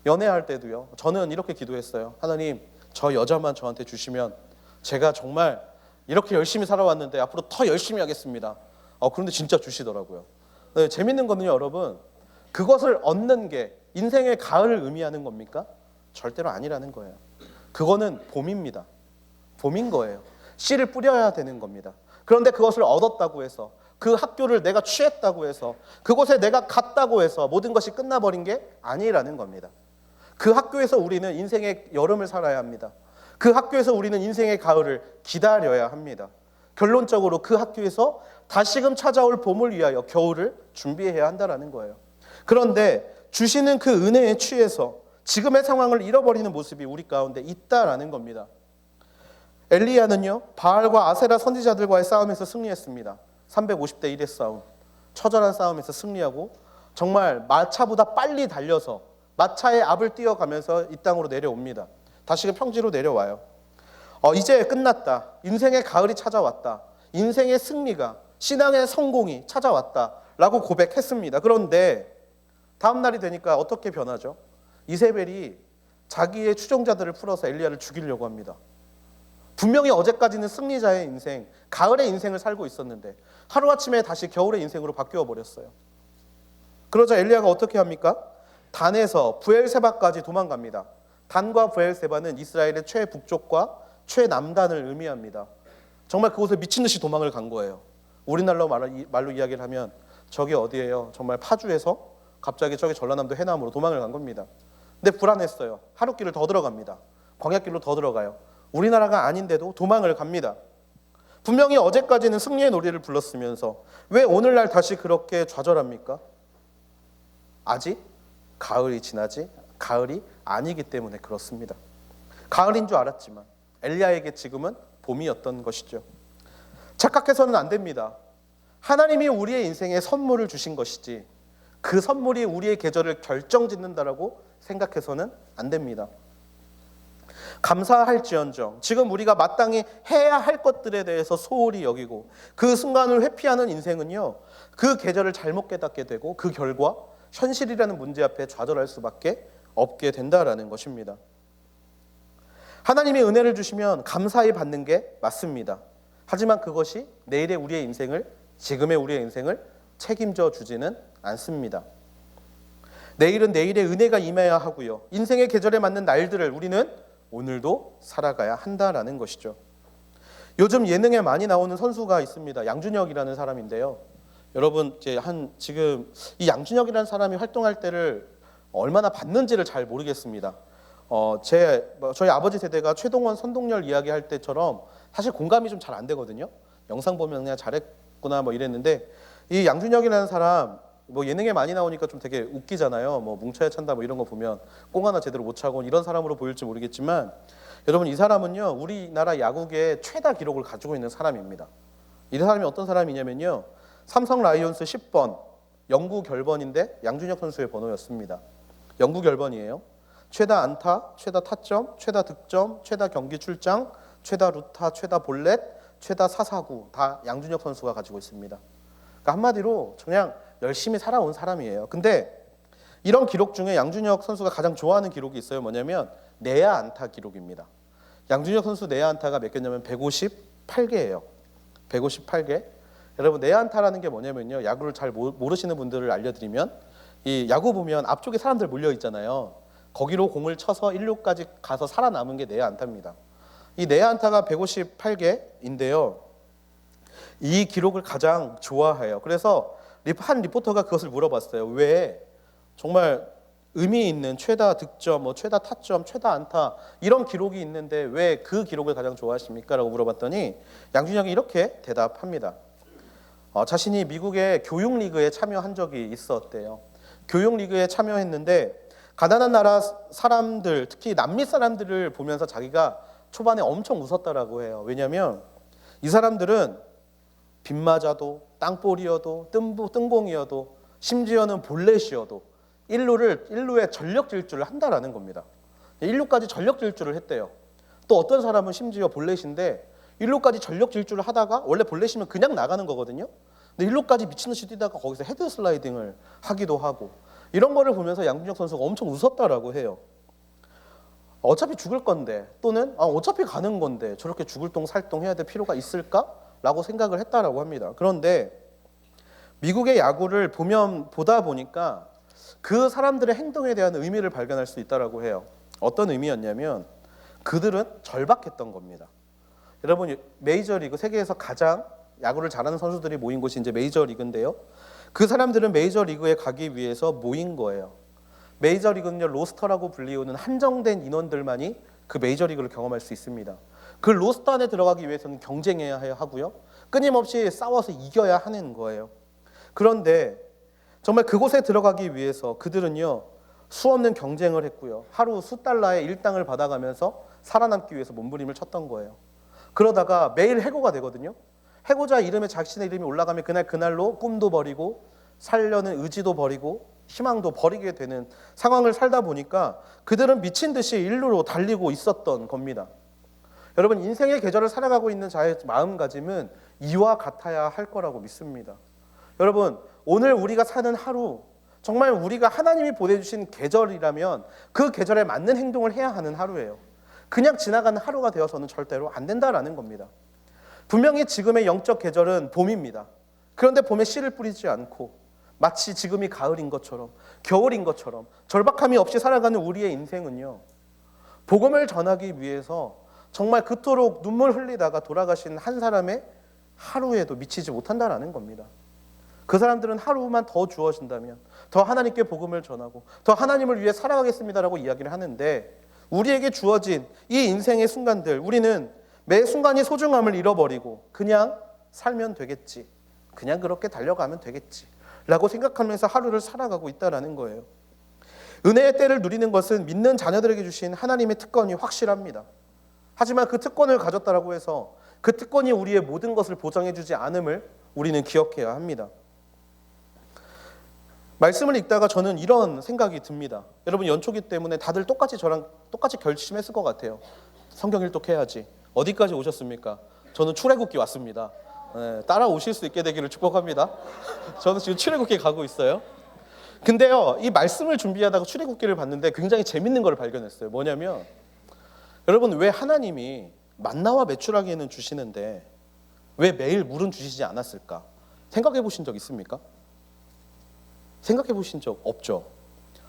연애할 때도요. 저는 이렇게 기도했어요. 하나님 저 여자만 저한테 주시면 제가 정말 이렇게 열심히 살아왔는데 앞으로 더 열심히 하겠습니다. 그런데 진짜 주시더라고요. 네, 재밌는 거는요 여러분 그것을 얻는 게 인생의 가을을 의미하는 겁니까? 절대로 아니라는 거예요. 그거는 봄입니다. 봄인 거예요. 씨를 뿌려야 되는 겁니다. 그런데 그것을 얻었다고 해서 그 학교를 내가 취했다고 해서 그곳에 내가 갔다고 해서 모든 것이 끝나버린 게 아니라는 겁니다. 그 학교에서 우리는 인생의 여름을 살아야 합니다. 그 학교에서 우리는 인생의 가을을 기다려야 합니다. 결론적으로 그 학교에서 다시금 찾아올 봄을 위하여 겨울을 준비해야 한다라는 거예요. 그런데 주시는 그 은혜에 취해서 지금의 상황을 잃어버리는 모습이 우리 가운데 있다라는 겁니다. 엘리야는요, 바알과 아세라 선지자들과의 싸움에서 승리했습니다. 350대 1의 싸움, 처절한 싸움에서 승리하고 정말 마차보다 빨리 달려서 마차의 앞을 뛰어가면서 이 땅으로 내려옵니다. 다시금 평지로 내려와요. 이제 끝났다. 인생의 가을이 찾아왔다. 인생의 승리가, 신앙의 성공이 찾아왔다라고 고백했습니다. 그런데 다음 날이 되니까 어떻게 변하죠? 이세벨이 자기의 추종자들을 풀어서 엘리야를 죽이려고 합니다. 분명히 어제까지는 승리자의 인생, 가을의 인생을 살고 있었는데 하루아침에 다시 겨울의 인생으로 바뀌어 버렸어요. 그러자 엘리야가 어떻게 합니까? 단에서 브엘세바까지 도망갑니다. 단과 브엘세바는 이스라엘의 최북쪽과 최남단을 의미합니다. 정말 그곳에 미친 듯이 도망을 간 거예요. 우리나라로 말로 이야기를 하면 저기 어디예요? 정말 파주에서 갑자기 저기 전라남도 해남으로 도망을 간 겁니다. 근데 불안했어요. 하루길을 더 들어갑니다. 광야길로 더 들어가요. 우리나라가 아닌데도 도망을 갑니다. 분명히 어제까지는 승리의 노래를 불렀으면서 왜 오늘날 다시 그렇게 좌절합니까? 아직 가을이 지나지 가을이 아니기 때문에 그렇습니다. 가을인 줄 알았지만 엘리야에게 지금은 봄이었던 것이죠. 착각해서는 안 됩니다. 하나님이 우리의 인생에 선물을 주신 것이지 그 선물이 우리의 계절을 결정짓는다라고 생각해서는 안 됩니다. 감사할지언정 지금 우리가 마땅히 해야 할 것들에 대해서 소홀히 여기고 그 순간을 회피하는 인생은요, 그 계절을 잘못 깨닫게 되고 그 결과 현실이라는 문제 앞에 좌절할 수밖에 없게 된다라는 것입니다. 하나님이 은혜를 주시면 감사히 받는 게 맞습니다. 하지만 그것이 내일의 우리의 인생을, 지금의 우리의 인생을 책임져 주지는 않습니다. 내일은 내일의 은혜가 임해야 하고요, 인생의 계절에 맞는 날들을 우리는 오늘도 살아가야 한다라는 것이죠. 요즘 예능에 많이 나오는 선수가 있습니다. 양준혁이라는 사람인데요. 여러분 지금 이 양준혁이라는 사람이 활동할 때를 얼마나 봤는지를 잘 모르겠습니다. 저희 아버지 세대가 최동원, 선동열 이야기할 때처럼 사실 공감이 좀 잘 안 되거든요. 영상 보면 그냥 잘했구나 뭐 이랬는데, 이 양준혁이라는 사람 뭐 예능에 많이 나오니까 좀 되게 웃기잖아요. 뭐 뭉쳐야 찬다 뭐 이런 거 보면 꽁 하나 제대로 못 차고 이런 사람으로 보일지 모르겠지만, 여러분 이 사람은요, 우리나라 야구의 최다 기록을 가지고 있는 사람입니다. 이 사람이 어떤 사람이냐면요, 삼성 라이온스 10번 영구 결번인데 양준혁 선수의 번호였습니다. 영구 결번이에요. 최다 안타, 최다 타점, 최다 득점, 최다 경기 출장, 최다 루타, 최다 볼넷, 최다 사사구 다 양준혁 선수가 가지고 있습니다. 그러니까 한마디로 그냥 열심히 살아온 사람이에요. 근데 이런 기록 중에 양준혁 선수가 가장 좋아하는 기록이 있어요. 뭐냐면 내야 안타 기록입니다. 양준혁 선수 내야 안타가 몇 개냐면 158개예요. 158개. 여러분 내야 안타라는 게 뭐냐면요, 야구를 잘 모르시는 분들을 알려드리면, 이 야구 보면 앞쪽에 사람들 몰려 있잖아요. 거기로 공을 쳐서 1루까지 가서 살아남은 게 내야 안타입니다. 이 내야 안타가 158개인데요. 이 기록을 가장 좋아해요. 그래서 한 리포터가 그것을 물어봤어요. 왜 정말 의미 있는 최다 득점, 뭐 최다 타점, 최다 안타 이런 기록이 있는데 왜 그 기록을 가장 좋아하십니까? 라고 물어봤더니 양준혁이 이렇게 대답합니다. 자신이 미국의 교육리그에 참여한 적이 있었대요. 교육리그에 참여했는데 가난한 나라 사람들, 특히 남미 사람들을 보면서 자기가 초반에 엄청 웃었다라고 해요. 왜냐하면 이 사람들은 빗 맞아도 땅볼이어도 뜬공이어도 심지어는 볼넷이어도 1루에 전력 질주를 한다라는 겁니다. 1루까지 전력 질주를 했대요. 또 어떤 사람은 심지어 볼넷인데 1루까지 전력 질주를 하다가, 원래 볼넷이면 그냥 나가는 거거든요. 근데 1루까지 미친듯이 뛰다가 거기서 헤드 슬라이딩을 하기도 하고, 이런 거를 보면서 양준혁 선수가 엄청 웃었다라고 해요. 어차피 죽을 건데, 또는 어차피 가는 건데 저렇게 죽을 똥 살똥 해야 될 필요가 있을까라고 생각을 했다라고 합니다. 그런데 미국의 야구를 보다 보니까 그 사람들의 행동에 대한 의미를 발견할 수 있다라고 해요. 어떤 의미였냐면 그들은 절박했던 겁니다. 여러분 메이저리그, 세계에서 가장 야구를 잘하는 선수들이 모인 곳이 이제 메이저리그인데요. 그 사람들은 메이저리그에 가기 위해서 모인 거예요. 메이저리그는요, 로스터라고 불리우는 한정된 인원들만이 그 메이저리그를 경험할 수 있습니다. 그 로스트 안에 들어가기 위해서는 경쟁해야 하고요. 끊임없이 싸워서 이겨야 하는 거예요. 그런데 정말 그곳에 들어가기 위해서 그들은요, 수없는 경쟁을 했고요. 하루 수달러의 일당을 받아가면서 살아남기 위해서 몸부림을 쳤던 거예요. 그러다가 매일 해고가 되거든요. 해고자 이름에 자신의 이름이 올라가면 그날로 꿈도 버리고 살려는 의지도 버리고 희망도 버리게 되는 상황을 살다 보니까 그들은 미친 듯이 일루로 달리고 있었던 겁니다. 여러분, 인생의 계절을 살아가고 있는 자의 마음가짐은 이와 같아야 할 거라고 믿습니다. 여러분, 오늘 우리가 사는 하루, 정말 우리가 하나님이 보내주신 계절이라면 그 계절에 맞는 행동을 해야 하는 하루예요. 그냥 지나가는 하루가 되어서는 절대로 안 된다라는 겁니다. 분명히 지금의 영적 계절은 봄입니다. 그런데 봄에 씨를 뿌리지 않고 마치 지금이 가을인 것처럼, 겨울인 것처럼 절박함이 없이 살아가는 우리의 인생은요, 복음을 전하기 위해서 정말 그토록 눈물 흘리다가 돌아가신 한 사람의 하루에도 미치지 못한다라는 겁니다. 그 사람들은 하루만 더 주어진다면 더 하나님께 복음을 전하고 더 하나님을 위해 살아가겠습니다라고 이야기를 하는데, 우리에게 주어진 이 인생의 순간들, 우리는 매 순간이 소중함을 잃어버리고 그냥 살면 되겠지, 그냥 그렇게 달려가면 되겠지 라고 생각하면서 하루를 살아가고 있다는 거예요. 은혜의 때를 누리는 것은 믿는 자녀들에게 주신 하나님의 특권이 확실합니다. 하지만 그 특권을 가졌다라고 해서 그 특권이 우리의 모든 것을 보장해 주지 않음을 우리는 기억해야 합니다. 말씀을 읽다가 저는 이런 생각이 듭니다. 여러분, 연초기 때문에 다들 저랑 똑같이 결심했을 것 같아요. 성경 일독해야지. 어디까지 오셨습니까? 저는 출애굽기 왔습니다. 네, 따라오실 수 있게 되기를 축복합니다. 저는 지금 출애굽기 가고 있어요. 근데요, 이 말씀을 준비하다가 출애굽기를 봤는데 굉장히 재밌는 걸 발견했어요. 뭐냐면, 여러분, 왜 하나님이 만나와 메추라기는 주시는데 왜 매일 물은 주시지 않았을까? 생각해 보신 적 있습니까? 생각해 보신 적 없죠?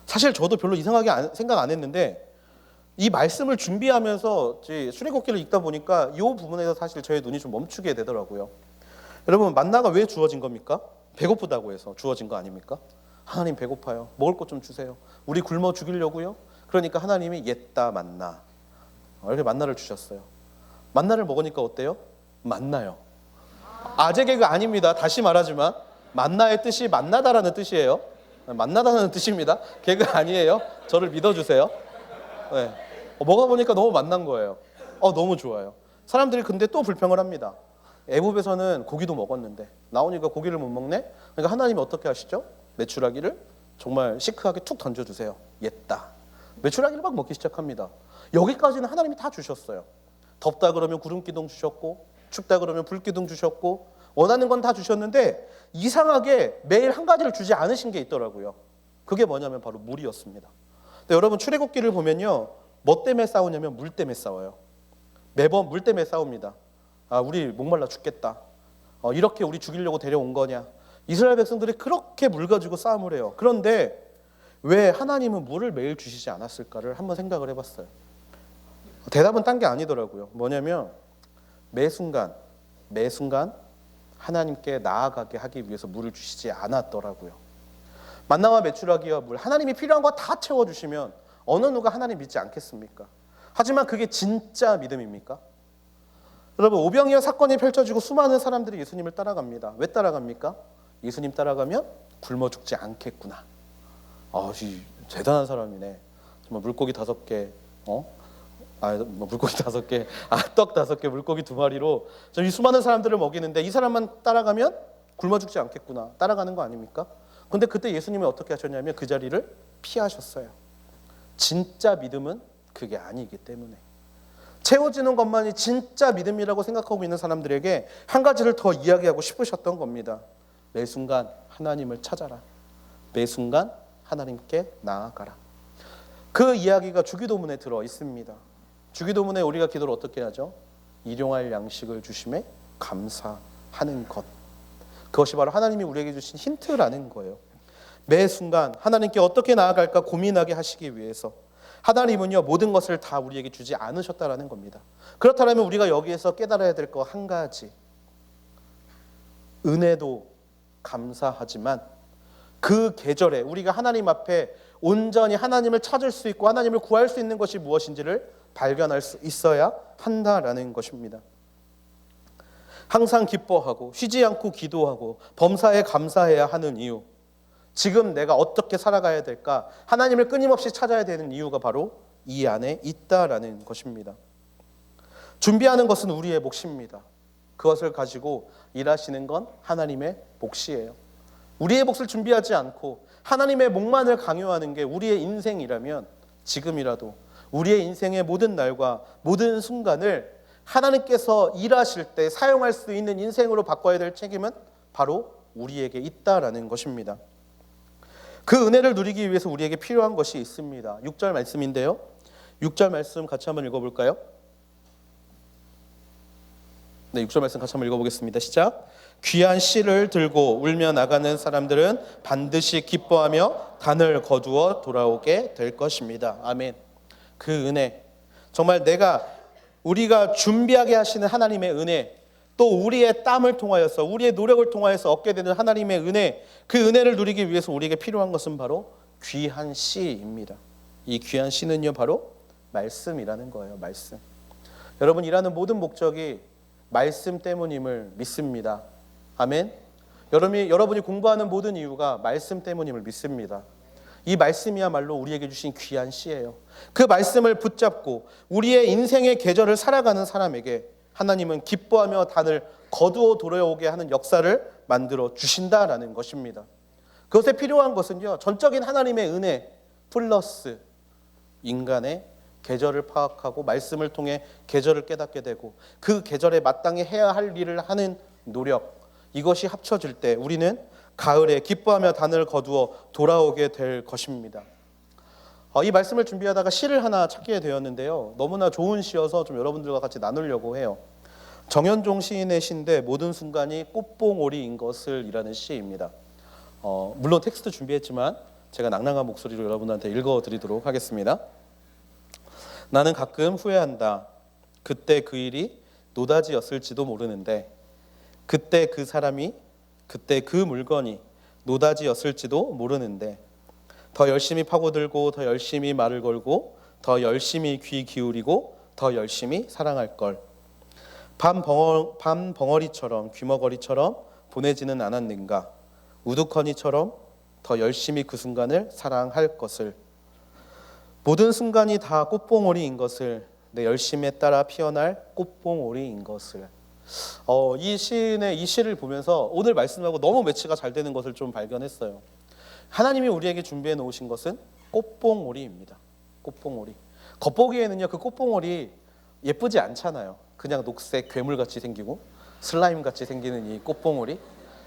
사실 저도 별로 이상하게 생각 안 했는데 이 말씀을 준비하면서 출애굽기를 읽다 보니까 이 부분에서 사실 저의 눈이 좀 멈추게 되더라고요. 여러분, 만나가 왜 주어진 겁니까? 배고프다고 해서 주어진 거 아닙니까? 하나님 배고파요. 먹을 것 좀 주세요. 우리 굶어 죽이려고요? 그러니까 하나님이 옛다 만나, 이렇게 만나를 주셨어요. 만나를 먹으니까 어때요? 만나요. 아재 개그 아닙니다. 다시 말하지만 만나의 뜻이 만나다라는 뜻이에요. 만나다는 뜻입니다. 개그 아니에요. 저를 믿어주세요. 네. 먹어보니까 너무 만난 거예요. 너무 좋아요. 사람들이 근데 또 불평을 합니다. 애굽에서는 고기도 먹었는데 나오니까 고기를 못 먹네? 그러니까 하나님이 어떻게 하시죠? 메추라기를 정말 시크하게 툭 던져주세요. 옛다. 메추라기를 막 먹기 시작합니다. 여기까지는 하나님이 다 주셨어요. 덥다 그러면 구름기둥 주셨고, 춥다 그러면 불기둥 주셨고, 원하는 건 다 주셨는데 이상하게 매일 한 가지를 주지 않으신 게 있더라고요. 그게 뭐냐면 바로 물이었습니다. 근데 여러분, 출애굽기를 보면요, 뭐 때문에 싸우냐면 물 때문에 싸워요. 매번 물 때문에 싸웁니다. 우리 목말라 죽겠다. 이렇게 우리 죽이려고 데려온 거냐. 이스라엘 백성들이 그렇게 물 가지고 싸움을 해요. 그런데 왜 하나님은 물을 매일 주시지 않았을까를 한번 생각을 해봤어요. 대답은 딴 게 아니더라고요. 뭐냐면 매 순간 하나님께 나아가게 하기 위해서 물을 주시지 않았더라고요. 만나와 메추라기와 물, 하나님이 필요한 거 다 채워주시면 어느 누가 하나님 믿지 않겠습니까? 하지만 그게 진짜 믿음입니까? 여러분, 오병이어 사건이 펼쳐지고 수많은 사람들이 예수님을 따라갑니다. 왜 따라갑니까? 예수님 따라가면 굶어 죽지 않겠구나. 대단한 사람이네. 정말 물고기 5개, 물고기 5개, 떡 5개, 물고기 2마리로 이 수많은 사람들을 먹이는데 이 사람만 따라가면 굶어 죽지 않겠구나. 따라가는 거 아닙니까? 근데 그때 예수님은 어떻게 하셨냐면 그 자리를 피하셨어요. 진짜 믿음은 그게 아니기 때문에. 채워지는 것만이 진짜 믿음이라고 생각하고 있는 사람들에게 한 가지를 더 이야기하고 싶으셨던 겁니다. 매 순간 하나님을 찾아라. 매 순간 하나님께 나아가라. 그 이야기가 주기도문에 들어 있습니다. 주기도문에 우리가 기도를 어떻게 하죠? 일용할 양식을 주심에 감사하는 것. 그것이 바로 하나님이 우리에게 주신 힌트라는 거예요. 매 순간 하나님께 어떻게 나아갈까 고민하게 하시기 위해서 하나님은요, 모든 것을 다 우리에게 주지 않으셨다라는 겁니다. 그렇다면 우리가 여기에서 깨달아야 될 거 한 가지, 은혜도 감사하지만 그 계절에 우리가 하나님 앞에 온전히 하나님을 찾을 수 있고 하나님을 구할 수 있는 것이 무엇인지를 발견할 수 있어야 한다라는 것입니다. 항상 기뻐하고 쉬지 않고 기도하고 범사에 감사해야 하는 이유, 지금 내가 어떻게 살아가야 될까, 하나님을 끊임없이 찾아야 되는 이유가 바로 이 안에 있다라는 것입니다. 준비하는 것은 우리의 몫입니다. 그것을 가지고 일하시는 건 하나님의 몫이에요. 우리의 몫을 준비하지 않고 하나님의 몫만을 강요하는 게 우리의 인생이라면 지금이라도 우리의 인생의 모든 날과 모든 순간을 하나님께서 일하실 때 사용할 수 있는 인생으로 바꿔야 될 책임은 바로 우리에게 있다라는 것입니다. 그 은혜를 누리기 위해서 우리에게 필요한 것이 있습니다. 6절 말씀인데요. 6절 말씀 같이 한번 읽어볼까요? 네, 6절 말씀 같이 한번 읽어보겠습니다. 시작. 귀한 씨를 들고 울며 나가는 사람들은 반드시 기뻐하며 단을 거두어 돌아오게 될 것입니다. 아멘. 그 은혜, 정말 우리가 준비하게 하시는 하나님의 은혜, 또 우리의 땀을 통하여서 우리의 노력을 통하여서 얻게 되는 하나님의 은혜, 그 은혜를 누리기 위해서 우리에게 필요한 것은 바로 귀한 씨입니다. 이 귀한 씨는요 바로 말씀이라는 거예요. 말씀. 여러분, 일하는 모든 목적이 말씀 때문임을 믿습니다. 아멘. 여러분이 공부하는 모든 이유가 말씀 때문임을 믿습니다. 이 말씀이야말로 우리에게 주신 귀한 씨예요. 그 말씀을 붙잡고 우리의 인생의 계절을 살아가는 사람에게 하나님은 기뻐하며 단을 거두어 돌아오게 하는 역사를 만들어 주신다라는 것입니다. 그것에 필요한 것은요, 전적인 하나님의 은혜 플러스 인간의 계절을 파악하고 말씀을 통해 계절을 깨닫게 되고 그 계절에 마땅히 해야 할 일을 하는 노력, 이것이 합쳐질 때 우리는 가을에 기뻐하며 단을 거두어 돌아오게 될 것입니다. 이 말씀을 준비하다가 시를 하나 찾게 되었는데요. 너무나 좋은 시여서 좀 여러분들과 같이 나누려고 해요. 정현종 시인의 시인데 모든 순간이 꽃봉오리인 것을 이라는 시입니다. 물론 텍스트 준비했지만 제가 낭낭한 목소리로 여러분한테 읽어드리도록 하겠습니다. 나는 가끔 후회한다. 그때 그 일이 노다지였을지도 모르는데, 그때 그 사람이, 그때 그 물건이 노다지였을지도 모르는데, 더 열심히 파고들고 더 열심히 말을 걸고 더 열심히 귀 기울이고 더 열심히 사랑할 걸. 밤 벙어리처럼 귀머거리처럼 보내지는 않았는가. 우두커니처럼 더 열심히 그 순간을 사랑할 것을. 모든 순간이 다 꽃봉오리인 것을, 내 열심에 따라 피어날 꽃봉오리인 것을. 이 시인의 이 시를 보면서 오늘 말씀하고 너무 매치가 잘 되는 것을 좀 발견했어요. 하나님이 우리에게 준비해 놓으신 것은 꽃봉오리입니다. 꽃봉오리. 겉보기에는요, 그 꽃봉오리 예쁘지 않잖아요. 그냥 녹색 괴물같이 생기고 슬라임같이 생기는 이 꽃봉오리.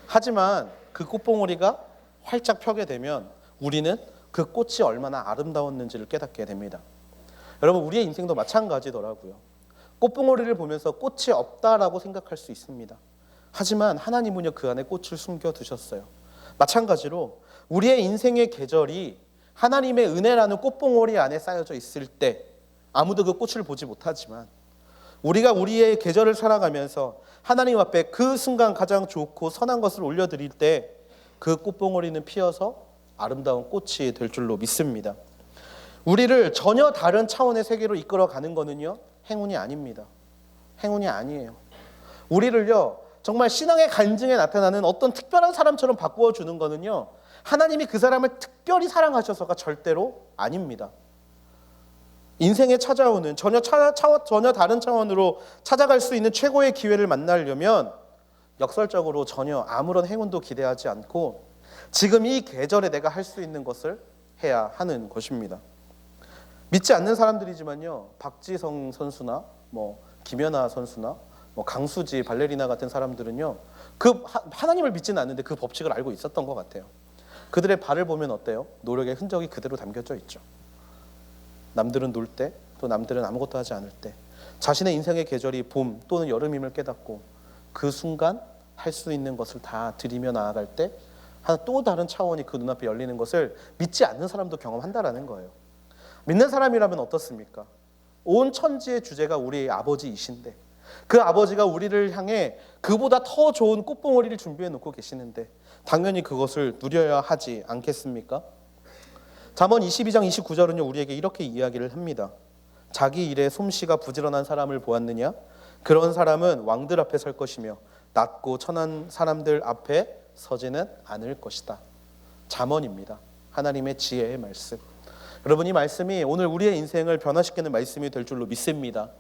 하지만 그 꽃봉오리가 활짝 펴게 되면 우리는 그 꽃이 얼마나 아름다웠는지를 깨닫게 됩니다. 여러분, 우리의 인생도 마찬가지더라고요. 꽃봉오리를 보면서 꽃이 없다라고 생각할 수 있습니다. 하지만 하나님은요, 그 안에 꽃을 숨겨두셨어요. 마찬가지로 우리의 인생의 계절이 하나님의 은혜라는 꽃봉오리 안에 쌓여져 있을 때 아무도 그 꽃을 보지 못하지만, 우리가 우리의 계절을 살아가면서 하나님 앞에 그 순간 가장 좋고 선한 것을 올려드릴 때 그 꽃봉오리는 피어서 아름다운 꽃이 될 줄로 믿습니다. 우리를 전혀 다른 차원의 세계로 이끌어가는 것은요, 행운이 아닙니다. 행운이 아니에요. 우리를요, 정말 신앙의 간증에 나타나는 어떤 특별한 사람처럼 바꾸어 주는 것은요, 하나님이 그 사람을 특별히 사랑하셔서가 절대로 아닙니다. 인생에 찾아오는 전혀 다른 차원으로 찾아갈 수 있는 최고의 기회를 만나려면 역설적으로 전혀 아무런 행운도 기대하지 않고 지금 이 계절에 내가 할 수 있는 것을 해야 하는 것입니다. 믿지 않는 사람들이지만요, 박지성 선수나 김연아 선수나 강수지 발레리나 같은 사람들은요, 그 하나님을 믿지는 않는데 그 법칙을 알고 있었던 것 같아요. 그들의 발을 보면 어때요? 노력의 흔적이 그대로 담겨져 있죠. 남들은 놀 때, 또 남들은 아무것도 하지 않을 때, 자신의 인생의 계절이 봄 또는 여름임을 깨닫고 그 순간 할 수 있는 것을 다 들이며 나아갈 때 또 다른 차원이 그 눈앞에 열리는 것을 믿지 않는 사람도 경험한다라는 거예요. 믿는 사람이라면 어떻습니까? 온 천지의 주제가 우리 아버지이신데, 그 아버지가 우리를 향해 그보다 더 좋은 꽃봉오리를 준비해 놓고 계시는데 당연히 그것을 누려야 하지 않겠습니까? 잠언 22장 29절은요 우리에게 이렇게 이야기를 합니다. 자기 일에 솜씨가 부지런한 사람을 보았느냐? 그런 사람은 왕들 앞에 설 것이며 낮고 천한 사람들 앞에 서지는 않을 것이다. 잠언입니다. 하나님의 지혜의 말씀. 여러분, 이 말씀이 오늘 우리의 인생을 변화시키는 말씀이 될 줄로 믿습니다.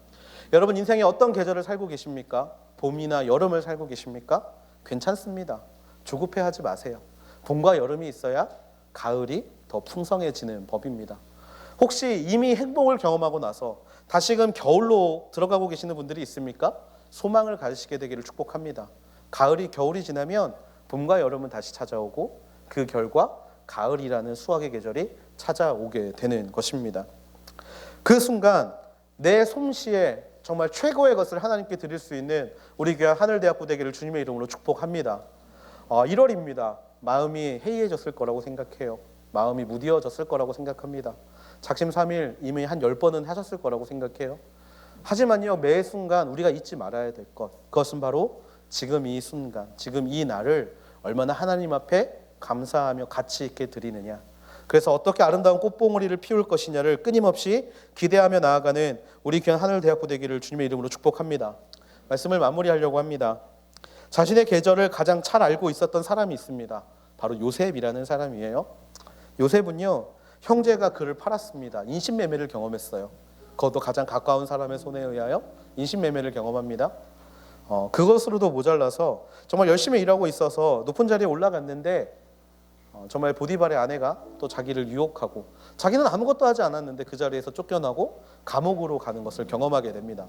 여러분, 인생에 어떤 계절을 살고 계십니까? 봄이나 여름을 살고 계십니까? 괜찮습니다. 조급해하지 마세요. 봄과 여름이 있어야 가을이 더 풍성해지는 법입니다. 혹시 이미 행복을 경험하고 나서 다시금 겨울로 들어가고 계시는 분들이 있습니까? 소망을 가지시게 되기를 축복합니다. 가을이 겨울이 지나면 봄과 여름은 다시 찾아오고 그 결과 가을이라는 수확의 계절이 찾아오게 되는 것입니다. 그 순간 내 솜씨에 정말 최고의 것을 하나님께 드릴 수 있는 우리 교회 하늘대학부 되기를 주님의 이름으로 축복합니다. 1월입니다. 마음이 해이해졌을 거라고 생각해요. 마음이 무디어졌을 거라고 생각합니다. 작심 3일 이미 한 10번은 하셨을 거라고 생각해요. 하지만요, 매 순간 우리가 잊지 말아야 될 것, 그것은 바로 지금 이 순간, 지금 이 날을 얼마나 하나님 앞에 감사하며 가치 있게 드리느냐. 그래서 어떻게 아름다운 꽃봉오리를 피울 것이냐를 끊임없이 기대하며 나아가는 우리 귀한 하늘대학부 되기를 주님의 이름으로 축복합니다. 말씀을 마무리하려고 합니다. 자신의 계절을 가장 잘 알고 있었던 사람이 있습니다. 바로 요셉이라는 사람이에요. 요셉은요, 형제가 그를 팔았습니다. 인신매매를 경험했어요. 그것도 가장 가까운 사람의 손에 의하여 인신매매를 경험합니다. 그것으로도 모자라서 정말 열심히 일하고 있어서 높은 자리에 올라갔는데 정말 보디발의 아내가 또 자기를 유혹하고, 자기는 아무것도 하지 않았는데 그 자리에서 쫓겨나고 감옥으로 가는 것을 경험하게 됩니다.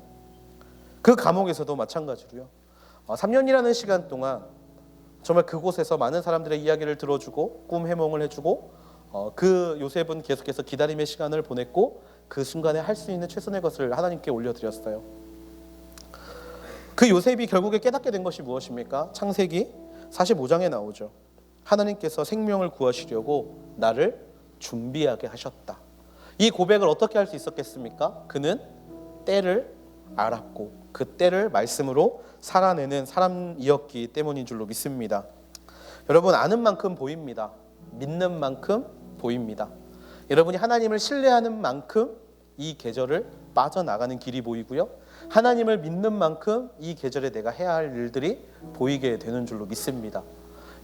그 감옥에서도 마찬가지로요, 3년이라는 시간 동안 정말 그곳에서 많은 사람들의 이야기를 들어주고 꿈 해몽을 해주고, 그 요셉은 계속해서 기다림의 시간을 보냈고 그 순간에 할 수 있는 최선의 것을 하나님께 올려드렸어요. 그 요셉이 결국에 깨닫게 된 것이 무엇입니까? 창세기 45장에 나오죠. 하나님께서 생명을 구하시려고 나를 준비하게 하셨다. 이 고백을 어떻게 할 수 있었겠습니까? 그는 때를 알았고 그 때를 말씀으로 살아내는 사람이었기 때문인 줄로 믿습니다. 여러분, 아는 만큼 보입니다. 믿는 만큼 보입니다. 여러분이 하나님을 신뢰하는 만큼 이 계절을 빠져나가는 길이 보이고요, 하나님을 믿는 만큼 이 계절에 내가 해야 할 일들이 보이게 되는 줄로 믿습니다.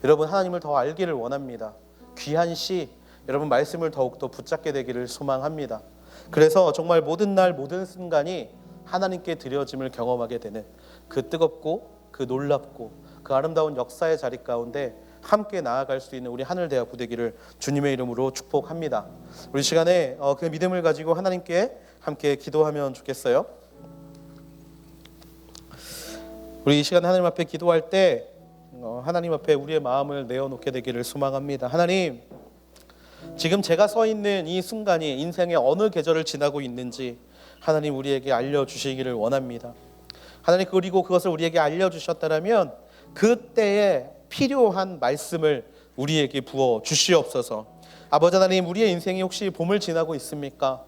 여러분, 하나님을 더 알기를 원합니다. 귀한 시, 여러분 말씀을 더욱더 붙잡게 되기를 소망합니다. 그래서 정말 모든 날 모든 순간이 하나님께 드려짐을 경험하게 되는 그 뜨겁고 그 놀랍고 그 아름다운 역사의 자리 가운데 함께 나아갈 수 있는 우리 하늘대학부 되기를 주님의 이름으로 축복합니다. 우리 시간에 그 믿음을 가지고 하나님께 함께 기도하면 좋겠어요. 우리 이 시간 하나님 앞에 기도할 때 하나님 앞에 우리의 마음을 내어놓게 되기를 소망합니다. 하나님, 지금 제가 서 있는 이 순간이 인생의 어느 계절을 지나고 있는지 하나님 우리에게 알려주시기를 원합니다. 하나님, 그리고 그것을 우리에게 알려주셨다면 그때에 필요한 말씀을 우리에게 부어 주시옵소서. 아버지 하나님, 우리의 인생이 혹시 봄을 지나고 있습니까?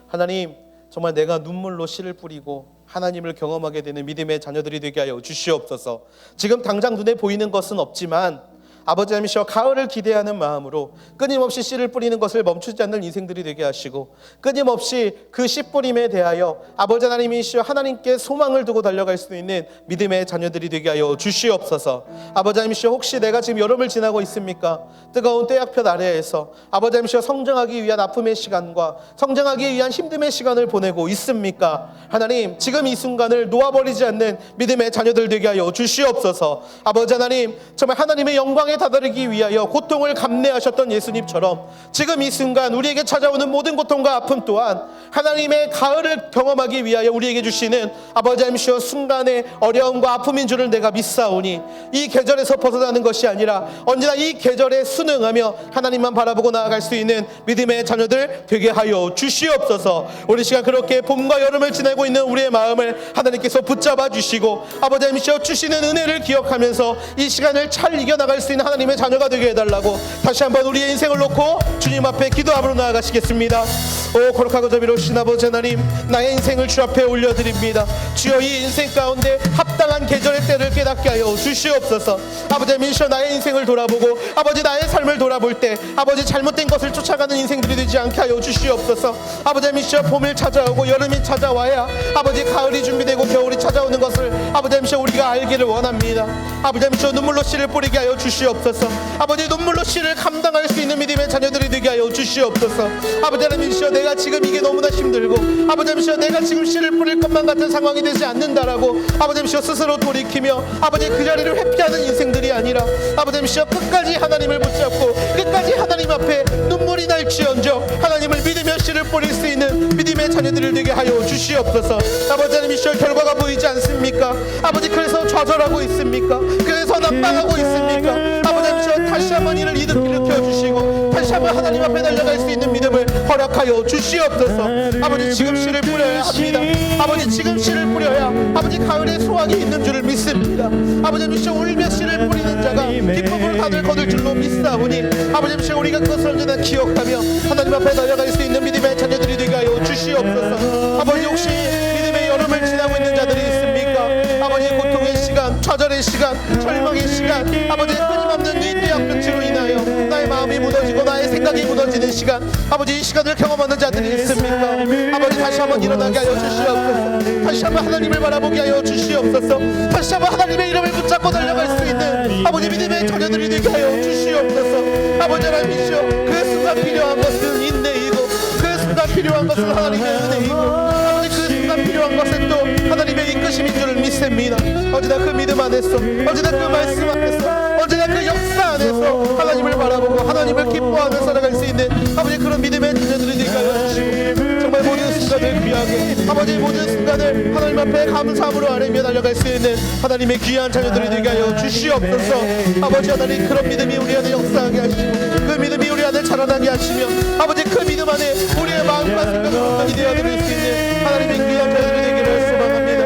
하나님, 정말 내가 눈물로 씨를 뿌리고 하나님을 경험하게 되는 믿음의 자녀들이 되게 하여 주시옵소서. 지금 당장 눈에 보이는 것은 없지만 아버지 하나님이시여, 가을을 기대하는 마음으로 끊임없이 씨를 뿌리는 것을 멈추지 않는 인생들이 되게 하시고, 끊임없이 그 씨 뿌림에 대하여 아버지 하나님이시여 하나님께 소망을 두고 달려갈 수 있는 믿음의 자녀들이 되게 하여 주시옵소서. 아버지 하나님이시여, 혹시 내가 지금 여름을 지나고 있습니까? 뜨거운 떼약볕 아래에서 아버지 하나님이시여 성장하기 위한 아픔의 시간과 성장하기 위한 힘듦의 시간을 보내고 있습니까? 하나님, 지금 이 순간을 놓아버리지 않는 믿음의 자녀들 되게 하여 주시옵소서. 아버지 하나님, 정말 하나님의 영광에 다다르기 위하여 고통을 감내하셨던 예수님처럼 지금 이 순간 우리에게 찾아오는 모든 고통과 아픔 또한 하나님의 가을을 경험하기 위하여 우리에게 주시는 아버지 하나님이시여 순간의 어려움과 아픔인 줄을 내가 믿사오니, 이 계절에서 벗어나는 것이 아니라 언제나 이 계절에 순응하며 하나님만 바라보고 나아갈 수 있는 믿음의 자녀들 되게 하여 주시옵소서. 우리 시간 그렇게 봄과 여름을 지내고 있는 우리의 마음을 하나님께서 붙잡아 주시고 아버지 하나님이시여 주시는 은혜를 기억하면서 이 시간을 잘 이겨나갈 수 있는 하나님의 자녀가 되게 해달라고 다시 한번 우리의 인생을 놓고 주님 앞에 기도함으로 나아가시겠습니다. 오 거룩하고 자비로우신 아버지 하나님, 나의 인생을 주 앞에 올려드립니다. 주여, 이 인생 가운데 합당 합당한 계절의 때를 깨닫게 하여 주시옵소서. 아버지 미셔 나의 인생을 돌아보고 아버지 나의 삶을 돌아볼 때 아버지 잘못된 것을 쫓아가는 인생들이 되지 않게 하여 주시옵소서. 아버지 미셔 봄을 찾아오고 여름이 찾아와야 아버지 가을이 준비되고 겨울이 찾아오는 것을 아버지 미셔 우리가 알기를 원합니다. 아버지 미셔 눈물로 씨를 뿌리게 하여 주시옵소서. 아버지 눈물로 씨를 감당할 수 있는 믿음의 자녀들이 되게 하여 주시옵소서. 아버지 미셔 내가 지금 이게 너무나 힘들고 아버지 미셔 내가 지금 씨를 뿌릴 것만 같은 상황이 되지 않는다라고 아버지 미셔 스스로 돌이키며 아버지 그 자리를 회피하는 인생들이 아니라 아버지 미셔 끝까지 하나님을 붙잡고 끝까지 하나님 앞에 눈물이 날지언정 하나님을 믿으며 씨를 뿌릴 수 있는 믿음의 자녀들을 되게 하여 주시옵소서. 아버지 미셔 결과가 보이지 않습니까? 아버지 그래서 좌절하고 있습니까? 그래서 난방하고 있습니까? 아버지 미셔 다시 한번 이를 일으켜 주시고 다시 한번 하나님 앞에 달려갈 수 있는 믿음을 허락하여 주시옵소서. 아버지 지금 씨를 뿌려야 합니다. 아버지 지금 씨를 뿌려야 아버지 가을에 소확이 있는 줄을 믿습니다. 아버지 미셔 울며 씨를 뿌리는 자가 기쁨을 하늘 거둘 줄로 믿사오니 아버지 미셔 우리가 그것을 언제나 기억하며 하나님 앞에 달려갈 수 있는 믿음의 자녀들이 되게 하여 주시옵소서. 아버지 혹시 믿음의 여름을 지나고 있는 자들이 있습니까? 아버지 고통의 시간, 좌절의 시간, 절망의 시간, 아버지 끊임없는 이 뇌약병치로 인하여 나의 마음이 무너지고 나의 생각이 무너지는 시간, 아버지 이 시간을 경험하는 자들이 있습니까? 아버지 다시 한번 일어나게 하여 주시옵소서. 다시 한번 하나님을 바라보게 하여 주시옵소서. 다시 한번 하나님의 이름을 붙잡고 달려갈 수 있는 아버지 믿음의 자녀들이 되게 하여 주시옵소서. 아버지 하나님이시여 그 순간 필요한 것은 인내이고 그 순간 필요한 것은 하나님의 은혜이고 아버지 그 순간 필요한 것은 또 하나님의 이끄심인 줄을 믿습니다. 어제나 그 믿음 안에서 어제나 그 말씀 안에서 어제나 그 역사 안에서 하나님을 바라보고 하나님을 기뻐하며 살아갈 수 있는 아버지 그런 믿음의 자녀들이 되게 하여 주시고 정말 모든 순간을 귀하게 아버지 모든 순간을 하나님 앞에 감사함으로 아뢰며 달려갈 수 있는 하나님의 귀한 자녀들이 되게 하여 주시옵소서. 아버지 하나님 그런 믿음이 우리 안에 역사하게 하시고 그 믿음이 우리 안에 자라나게 하시며 아버지 그 믿음 안에 우리의 마음과 생각을 온전히 되어드릴 수 있는 하나님의 귀한 자녀들이 되기를 소망합니다.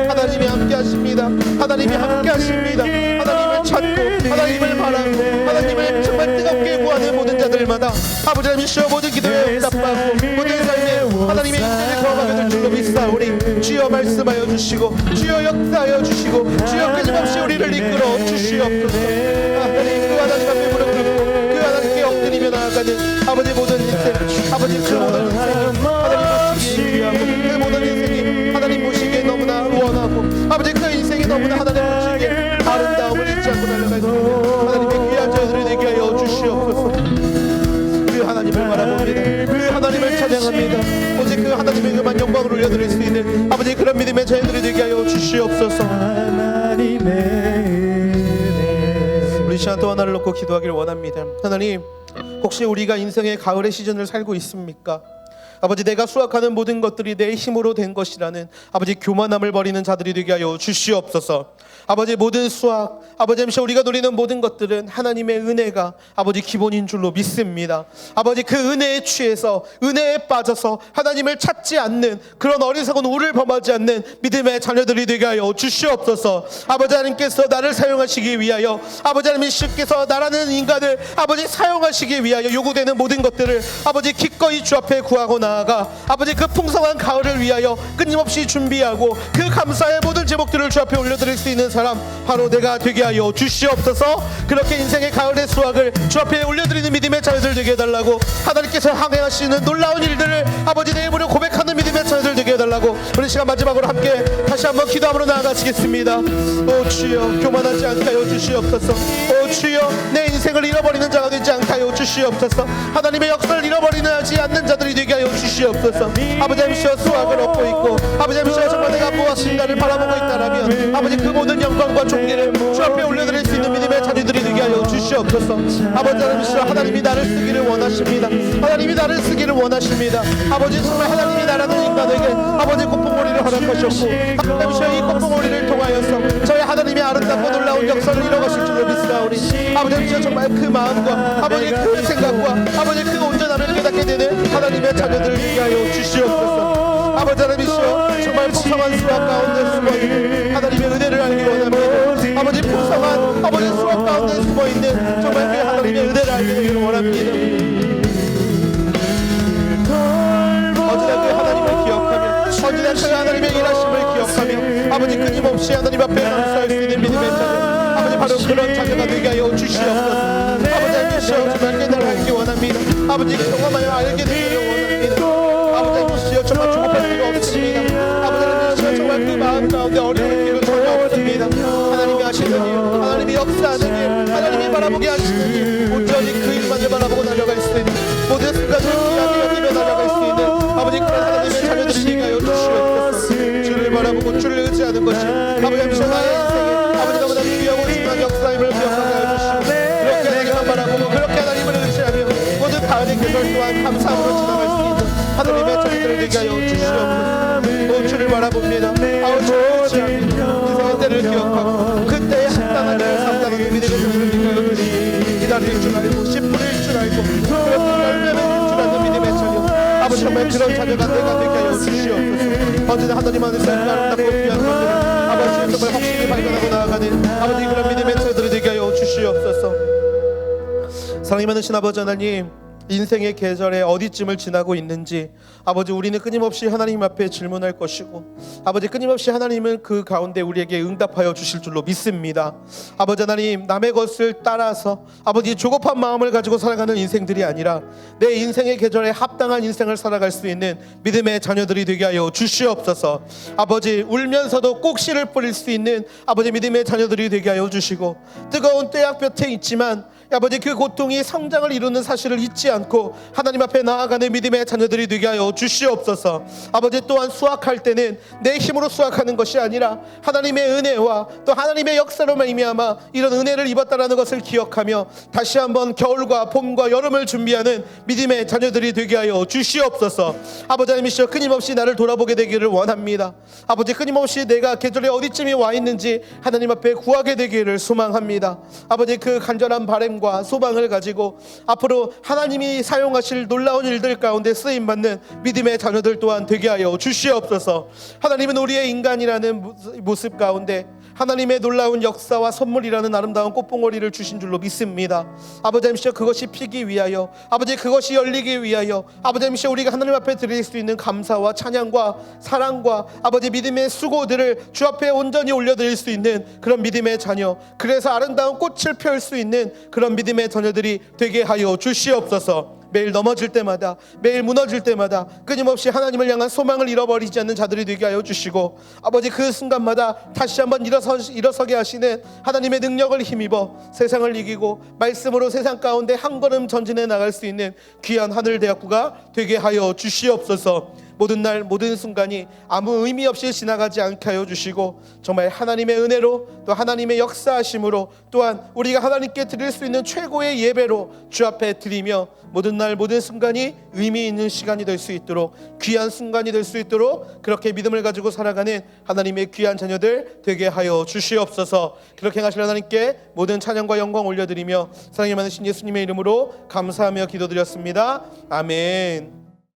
하나님이 함께 하십니다. 하나님이 함께 하십니다. 하나님을 찾고 하나님을 바라고 하나님을 정말 뜨겁게 구하는 모든 자들마다 아버지 하나님이시여 모든 기도에 응답받고 모든 삶에 하나님의 인생을 경험하게 될 줄로 믿사오니 주여 말씀하여 주시고 주여 역사하여 주시고 주여 끊임없이 우리를 이끌어 주시옵소서. 하나님 그 하나님 앞에 무릎 꿇고 그 하나님께 엎드리며 나아가는 아버지 모든 인생 아버지 그 모든 인생이 하나님 보시기에 귀하고 그 모든 인생이 하나님 보시기에 너무나 원하고 아버지 그 인생이 너무나 하나님 보시기에 아름다움을 잊지 않고 달려갈 수 있는 하나님의 귀한 자들이 되게 하여 주시옵소서. 그 하나님을 바라봅니다. 그 하나님을 찬양합니다. 오직 그 하나님의 그만 영광을 올려드릴 수 있는 아버지 그런 믿음의 자녀들이 되게 하여 주시옵소서. 우리 시간 또 하나를 놓고 기도하기를 원합니다. 하나님 혹시 우리가 인생의 가을의 시즌을 살고 있습니까? 아버지 내가 수확하는 모든 것들이 내 힘으로 된 것이라는 아버지 교만함을 버리는 자들이 되게 하여 주시옵소서. 아버지 모든 수확 아버지 잠시 우리가 누리는 모든 것들은 하나님의 은혜가 아버지 기본인 줄로 믿습니다. 아버지 그 은혜에 취해서 은혜에 빠져서 하나님을 찾지 않는 그런 어리석은 우를 범하지 않는 믿음의 자녀들이 되게 하여 주시옵소서. 아버지 하나님께서 나를 사용하시기 위하여 아버지 하나님께서 나라는 인간을 아버지 사용하시기 위하여 요구되는 모든 것들을 아버지 기꺼이 주 앞에 구하고 나아가 아버지 그 풍성한 가을을 위하여 끊임없이 준비하고 그 감사의 모든 제목들을 주 앞에 올려드릴 수 있는 사람 바로 내가 되게 하여 주시옵소서. 그렇게 인생의 가을의 수확을 주 앞에 올려드리는 믿음의 자녀들 되게 해달라고 하나님께서 항해하시는 놀라운 일들을 아버지 내 입으로 고백하는 믿음의 자녀들 되게 해달라고 우리 시간 마지막으로 함께 다시 한번 기도함으로 나아가시겠습니다. 오 주여 교만하지 않게 하여 주시옵소서. 오 주여 내 인생을 잃어버리는 자가 되지 않게 하여 주시옵소서. 하나님의 역사를 잃어버리지 않는 자들이 되게 하여 주시옵소서. 아버지 하나님이시여 수확을 얻고 있고 아버지 하나님이시여 정말 내가 무엇인가를 바라보고 있다라면 아버지 그 모든 영광과 존귀를 주 앞에 올려드릴 수 있는 믿음의 자녀들이 되게 하여 주시옵소서. 아버지 하나님이시여 하나님이 나를 쓰기를 원하십니다. 하나님이 나를 쓰기를 원하십니다. 아버지 정말 하나님이 나라는 인간에게 아버지 꽃봉오리를 허락하셨고 하나님이시여 이 꽃봉오리를 통하여서 저희 하나님의 아름답고 놀라운 역사를 이뤄가실 줄로 믿사오니 아버지 하나님이시여 정말 그 마음과 아버지 그 생각과 아버지 그 온전함을 깨닫게 되는 하나님의 자녀들을 위하여 주시옵소서. 아버지 하나님이시여 정말 풍성한 수확 가운데 숨어있는 하나님의 은혜를 알기 원합니다. 아버지 풍성한 아버지 수확 가운데 숨어있는 정말 그 하나님의 은혜를 알기 되기를 원합니다. 언제나 그 하나님을 기억하며 언제나 그 하나님의 일하심을 기억하며 아버지 끊임없이 끊임없이 하나님 앞에 감사할 수 있는 믿음의 자녀 아버지 바로 그런 자녀가 되게 하여 주시옵소서. 아버지 알겠시오 정말 깨달아 원합니다. 아버지 경험하여 알게 되기를 원합니다. 아버지 알겠시오 정말 조급할 필요 없습니다. 아버지 알겠시오 정말 그 마음 가운데 어려울 필요 전혀 없습니다. 하나님이 하시는 일, 하나님이 역사하는 일, 하나님이 바라보게 하시는 일, 온전히 그 일만을 바라보고 날아갈 수 있는 모든 순간을 귀하게 여기며 날아갈 수 있는 아버지 그런 하나님의 자녀들이 되게 하여 주시옵소서. 주를 바라보고 주를 의지하는 것이 아버지 알겠시오 나의 인생에 아버지 너무나 귀하고 중요한 역사임을 기억하게 하여 주시고 그렇게 하나님만 바라보고 그렇게 하나님을 의지하며 모든 가을의 계절 또한 감사함으로 지나갈 수 있는 하나님의 자녀들을 되게 하여 주시옵소서. 주를 바라봅니다. 아우 주를 의지하며 인생의 때를 기억하고 그때에 합당한 일을 삼다는 믿음의 자녀들을 되게 하여 주시고 기다릴 줄 알고 씨 뿌릴 줄 알고 그렇게 열매 맺을 줄 아는 믿음의 자녀 아버지 정말 그런 자녀가 내가 되게 하여 주시옵소서. 언제나 하나님 안에서 아름답고 귀한 것들을 아버지 정말 확실히 발견하고 나아가는 아버지 그런 믿음의 자녀들이 되게 하여 주시옵소서. 사랑이 많으신 아버지 하나님 인생의 계절에 어디쯤을 지나고 있는지 아버지 우리는 끊임없이 하나님 앞에 질문할 것이고 아버지 끊임없이 하나님은 그 가운데 우리에게 응답하여 주실 줄로 믿습니다. 아버지 하나님 남의 것을 따라서 아버지 조급한 마음을 가지고 살아가는 인생들이 아니라 내 인생의 계절에 합당한 인생을 살아갈 수 있는 믿음의 자녀들이 되게 하여 주시옵소서. 아버지 울면서도 꼭 씨를 뿌릴 수 있는 아버지 믿음의 자녀들이 되게 하여 주시고 뜨거운 떼약 볕에 있지만 아버지 그 고통이 성장을 이루는 사실을 잊지 않고 하나님 앞에 나아가는 믿음의 자녀들이 되게 하여 주시옵소서. 아버지 또한 수확할 때는 내 힘으로 수확하는 것이 아니라 하나님의 은혜와 또 하나님의 역사로 말미암아 이런 은혜를 입었다라는 것을 기억하며 다시 한번 겨울과 봄과 여름을 준비하는 믿음의 자녀들이 되게 하여 주시옵소서. 아버지 하나님이시여 끊임없이 나를 돌아보게 되기를 원합니다. 아버지 끊임없이 내가 계절에 어디쯤이 와 있는지 하나님 앞에 구하게 되기를 소망합니다. 아버지 그 간절한 바람과 소망을 가지고 앞으로 하나님이 사용하실 놀라운 일들 가운데 쓰임받는 믿음의 자녀들 또한 되게 하여 주시옵소서. 하나님은 우리의 인간이라는 모습 가운데 하나님의 놀라운 역사와 선물이라는 아름다운 꽃봉오리를 주신 줄로 믿습니다. 아버지 하나님 그것이 피기 위하여 아버지 그것이 열리기 위하여 아버지 하나님 우리가 하나님 앞에 드릴 수 있는 감사와 찬양과 사랑과 아버지 믿음의 수고들을 주 앞에 온전히 올려드릴 수 있는 그런 믿음의 자녀 그래서 아름다운 꽃을 펼 수 있는 그런 믿음의 자녀들이 되게 하여 주시옵소서. 매일 넘어질 때마다 매일 무너질 때마다 끊임없이 하나님을 향한 소망을 잃어버리지 않는 자들이 되게 하여 주시고 아버지 그 순간마다 다시 한번 일어서게 하시는 하나님의 능력을 힘입어 세상을 이기고 말씀으로 세상 가운데 한 걸음 전진해 나갈 수 있는 귀한 하늘대학구가 되게 하여 주시옵소서. 모든 날 모든 순간이 아무 의미 없이 지나가지 않게 하여 주시고 정말 하나님의 은혜로 또 하나님의 역사하심으로 또한 우리가 하나님께 드릴 수 있는 최고의 예배로 주 앞에 드리며 모든 날 모든 순간이 의미 있는 시간이 될 수 있도록 귀한 순간이 될 수 있도록 그렇게 믿음을 가지고 살아가는 하나님의 귀한 자녀들 되게 하여 주시옵소서. 그렇게 행하실 하나님께 모든 찬양과 영광 올려드리며 사랑이 많으신 예수님의 이름으로 감사하며 기도드렸습니다. 아멘.